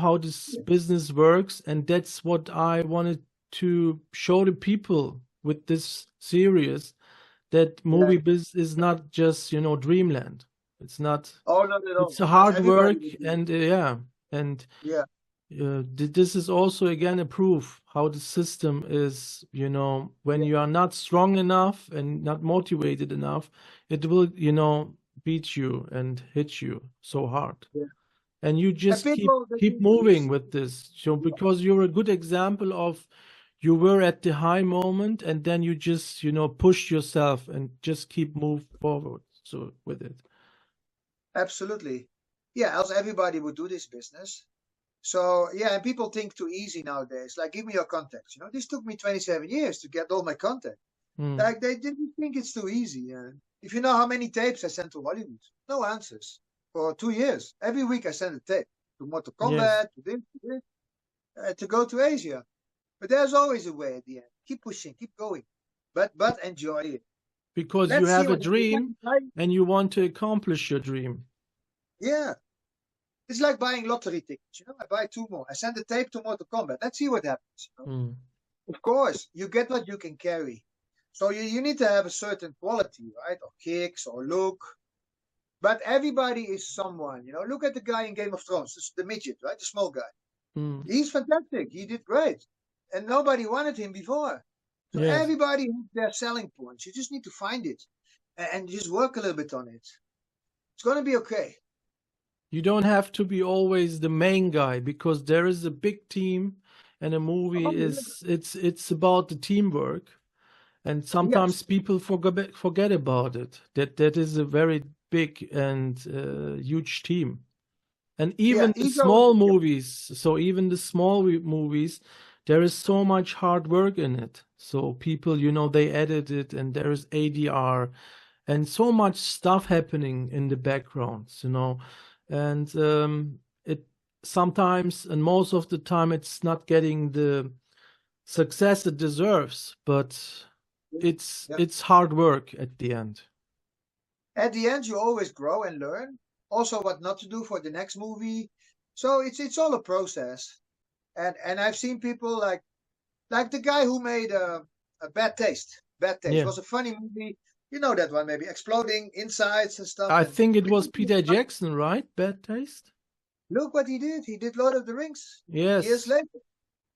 how this business works, and that's what I wanted to show the people with this series, that movie Yeah. business is not just dreamland. It's not. Oh, not at all. It's a No, hard everybody work, would do it. and yeah, and Yeah. this is also again a proof how the system is. When Yeah. you are not strong enough and not motivated enough, it will beat you and hit you so hard. Yeah. And you And just people, they keep think moving this. with this. So Yeah. because you're a good example of, you were at the high moment and then you just push yourself and just keep move forward so with it. Absolutely. Yeah. Else everybody would do this business. So yeah, and people think too easy nowadays. Like, give me your contacts. This took me 27 years to get all my contacts. Mm. Like they didn't think it's too easy. If you know how many tapes I sent to Hollywood, no answers for 2 years. Every week I send a tape to Mortal Yes, Kombat, to this, to go to Asia. But there's always a way at the end. Keep pushing, keep going, but enjoy it. because you Let's see have a what happens. dream and you want to accomplish your dream. Yeah, it's like buying lottery tickets. I buy 2 more. I send a tape to Mortal Kombat. Let's see what happens. Mm. Of course, you get what you can carry. So you need to have a certain quality, right? Or kicks or look. But everybody is someone. Look at the guy in Game of Thrones, the midget, right? The small guy. Mm. He's fantastic. He did great. And nobody wanted him before. So Yes. everybody has their selling points. You just need to find it and just work a little bit on it. It's going to be okay. You don't have to be always the main guy, because there is a big team, and a movie Oh, is it's about the teamwork, and sometimes yes. people forget about it. That is a very big and huge team. And Yeah, even the ego. small movies, so even the small movies, there is so much hard work in it. So people, they edit it, and there is ADR and so much stuff happening in the backgrounds, and it sometimes, and most of the time, it's not getting the success it deserves, but Yeah. it's hard work at the end. At the end, you always grow and learn. Also, what not to do for the next movie. So it's all a process. And I've seen people like the guy who made a Bad Taste. Bad Taste Yeah, was a funny movie. You know that one, maybe exploding insides and stuff. I And think it was Peter Jackson, right? Bad Taste. look what he did. He did Lord of the Rings years Yes. later.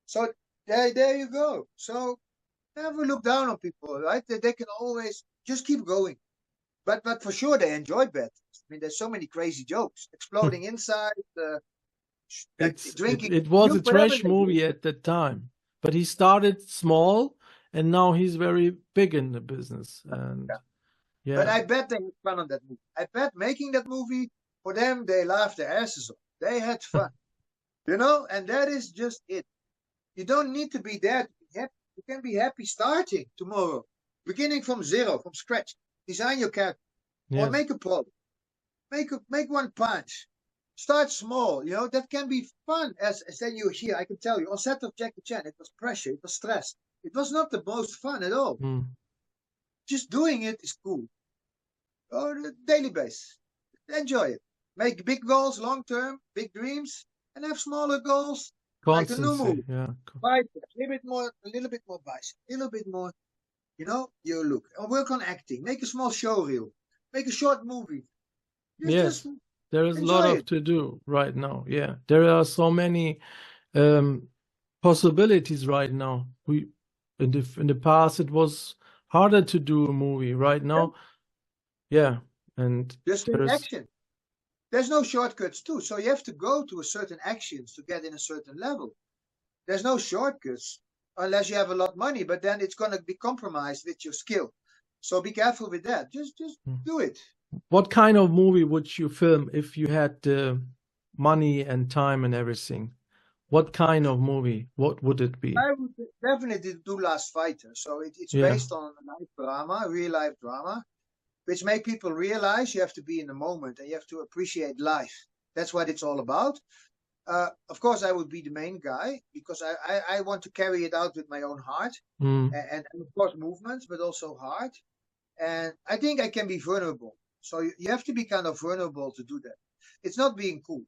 So there you go. So never look down on people, right? They can always just keep going. But for sure they enjoyed Bad Taste. I mean, there's so many crazy jokes. Exploding inside, drinking It was a puke, whatever trash they do. movie at that time, but he started small, and now he's very big in the business. And But yeah, I bet they had fun on that movie. I bet making that movie, for them, they laughed their asses off. They had fun, and that is just it. You don't need to be there to be happy. You can be happy starting tomorrow, beginning from zero, from scratch. Design your character or yes, make a product. Make one punch. Start small, that can be fun. As then you hear, I can tell you, on set of Jackie Chan, it was pressure, it was stress. It was not the most fun at all. mm, Just doing it is cool. On a daily basis. Enjoy it. Make big goals long term, big dreams, and have smaller goals like the new constancy. movie. Yeah, Biceps, a little bit more bicep, a little bit more, your look. Or work on acting. Make a small show reel. Make a short movie. Just yes. There is a lot enjoy of it. to do right now. Yeah, there are so many possibilities right now. In the past, it was harder to do a movie. Right now, yeah, and Just take there's action. There's no shortcuts too. So you have to go to a certain actions to get in a certain level. There's no shortcuts unless you have a lot of money, but then it's going to be compromised with your skill. So be careful with that. Just do it. What kind of movie would you film if you had the money and time and everything? What kind of movie? What would it be? I would definitely do Last Fighter. So it's Yeah, based on a life drama, real life drama, which make people realize you have to be in the moment and you have to appreciate life. That's what it's all about. Of course, I would be the main guy because I want to carry it out with my own heart and of course movements, but also heart. And I think I can be vulnerable. So you have to be kind of vulnerable to do that. It's not being cool.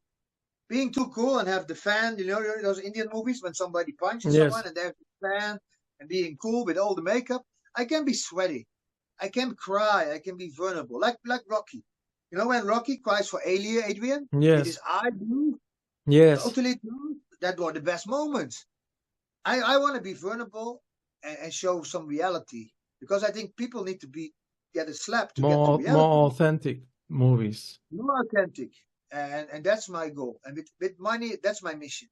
Being too cool and have the fan, those Indian movies when somebody punches yes, someone and there's the fan and being cool with all the makeup. I can be sweaty. I can cry. I can be vulnerable, like Rocky. You know when Rocky cries for Adrian with his yes, eye blue, yes. totally blue. That were the best moments. I want to be vulnerable and show some reality because I think people need to get a slap to get to More reality. authentic movies. More authentic, and that's my goal. And with money, that's my mission.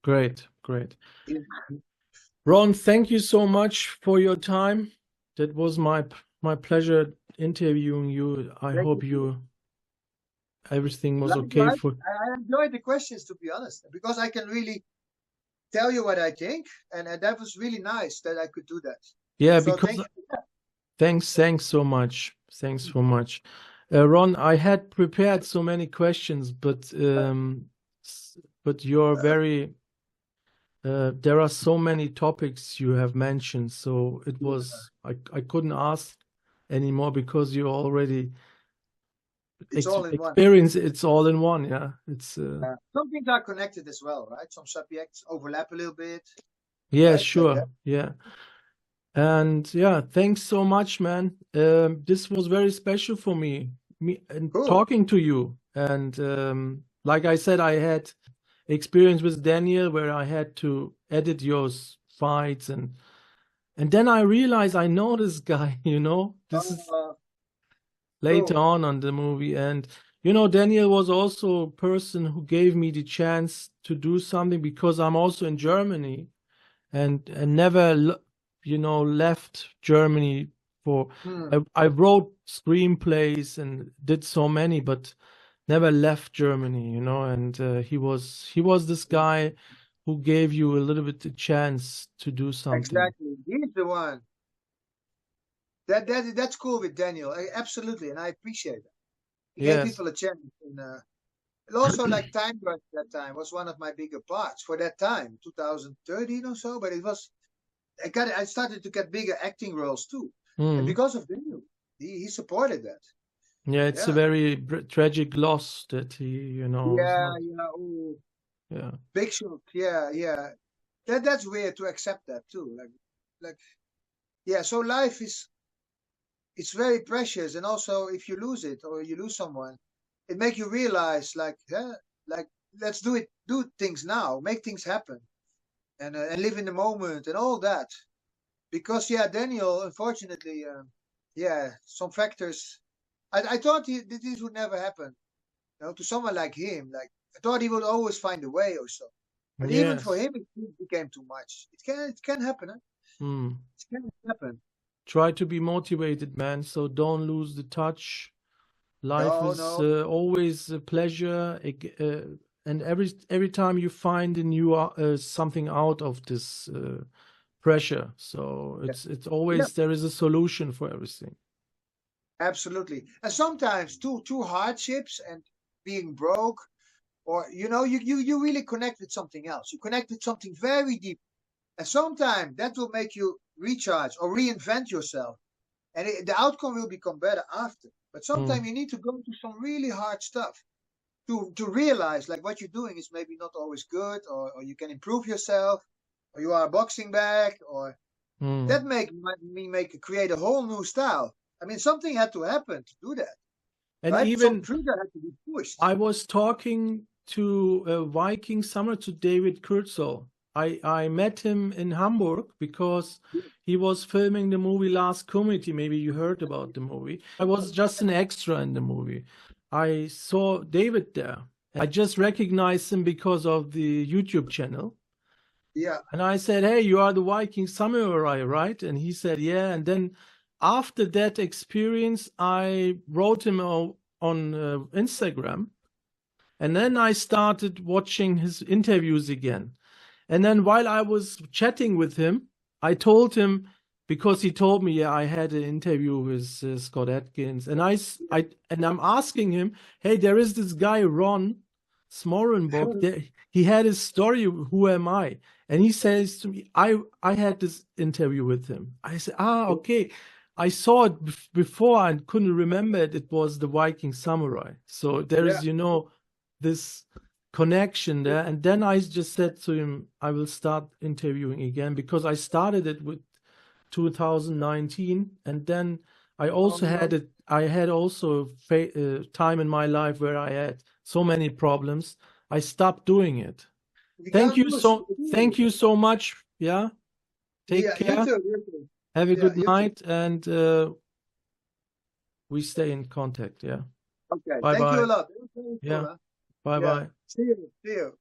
Great, great. Yeah. Ron, thank you so much for your time. That was my pleasure interviewing you. I Thank hope you. everything was okay Likewise, for. I enjoyed the questions to be honest, because I can really tell you what I think, and that was really nice that I could do that. Yeah, So because thank you for that. thanks so much. Thanks so much. Ron, I had prepared so many questions, but you're very there are so many topics you have mentioned, so it was I couldn't ask anymore because you already It's all in one. experience. It's all in one. Yeah, it's Some things are connected as well, right? Some subjects overlap a little bit. yeah, Right? sure, yeah. And yeah, thanks so much, man. This was very special for me and Cool. talking to you. And like I said, I had experience with Daniel where I had to edit your fights, and And then I realized I know this guy, you know, this is later Cool. on the movie. And, you know, Daniel was also a person who gave me the chance to do something, because I'm also in Germany and never, you know, left Germany for, I wrote screenplays and did so many, but never left Germany, you know. And he was this guy who gave you a little bit the chance to do something. Exactly. He's the one. That's cool with Daniel. Absolutely, and I appreciate that. He gave people a chance, and also like Time Rush that time was one of my bigger parts for that time, 2013 or so. But it was I started to get bigger acting roles too, and because of Daniel, he supported that. Yeah, it's a very tragic loss that he, you know. Yeah, big shock. Yeah. That's weird to accept that too. Like, yeah. So life it's very precious, and also if you lose it or you lose someone, it makes you realize like let's do things now, make things happen, and live in the moment and all that. Because Daniel, unfortunately, some factors. I thought this would never happen, you know, to someone like him. Like I thought he would always find a way or so. But even for him, it became too much. It can happen. Huh? It can happen. Try to be motivated, man. So don't lose the touch. Life is always a pleasure, and every time you find a new something out of this pressure. So it's always there is a solution for everything. Absolutely, and sometimes two hardships and being broke, or you know, you really connect with something else. You connect with something very deep, and sometimes that will make you recharge or reinvent yourself, and the outcome will become better after. But sometimes you need to go through some really hard stuff to realize like what you're doing is maybe not always good, or you can improve yourself, or you are a boxing bag, or that create a whole new style. I mean, something had to happen to do that. And right? even some trigger had to be pushed. I was talking to Viking Summer, to David Kurzel. I met him in Hamburg because he was filming the movie Last Comedy. Maybe you heard about the movie. I was just an extra in the movie. I saw David there. I just recognized him because of the YouTube channel. Yeah. And I said, hey, you are the Viking Samurai, right? And he said, yeah. And then after that experience, I wrote him on Instagram. And then I started watching his interviews again. And then while I was chatting with him, I told him, because he told me, I had an interview with Scott Adkins, and I'm asking him, hey, there is this guy Ron Smoorenburg. He had his story. Who am I? And he says to me, I had this interview with him. I said, okay. I saw it before and couldn't remember it. It was the Viking Samurai. So there is, you know, this connection there. And then I just said to him, I will start interviewing again, because I started it with 2019, and then I also I had also a time in my life where I had so many problems. I stopped doing it. Thank you so much. Yeah. Take care. You too. Have a good night, and we stay in contact. Yeah. Okay. Bye-bye. Thank you a lot. Yeah. Bye-bye. See you.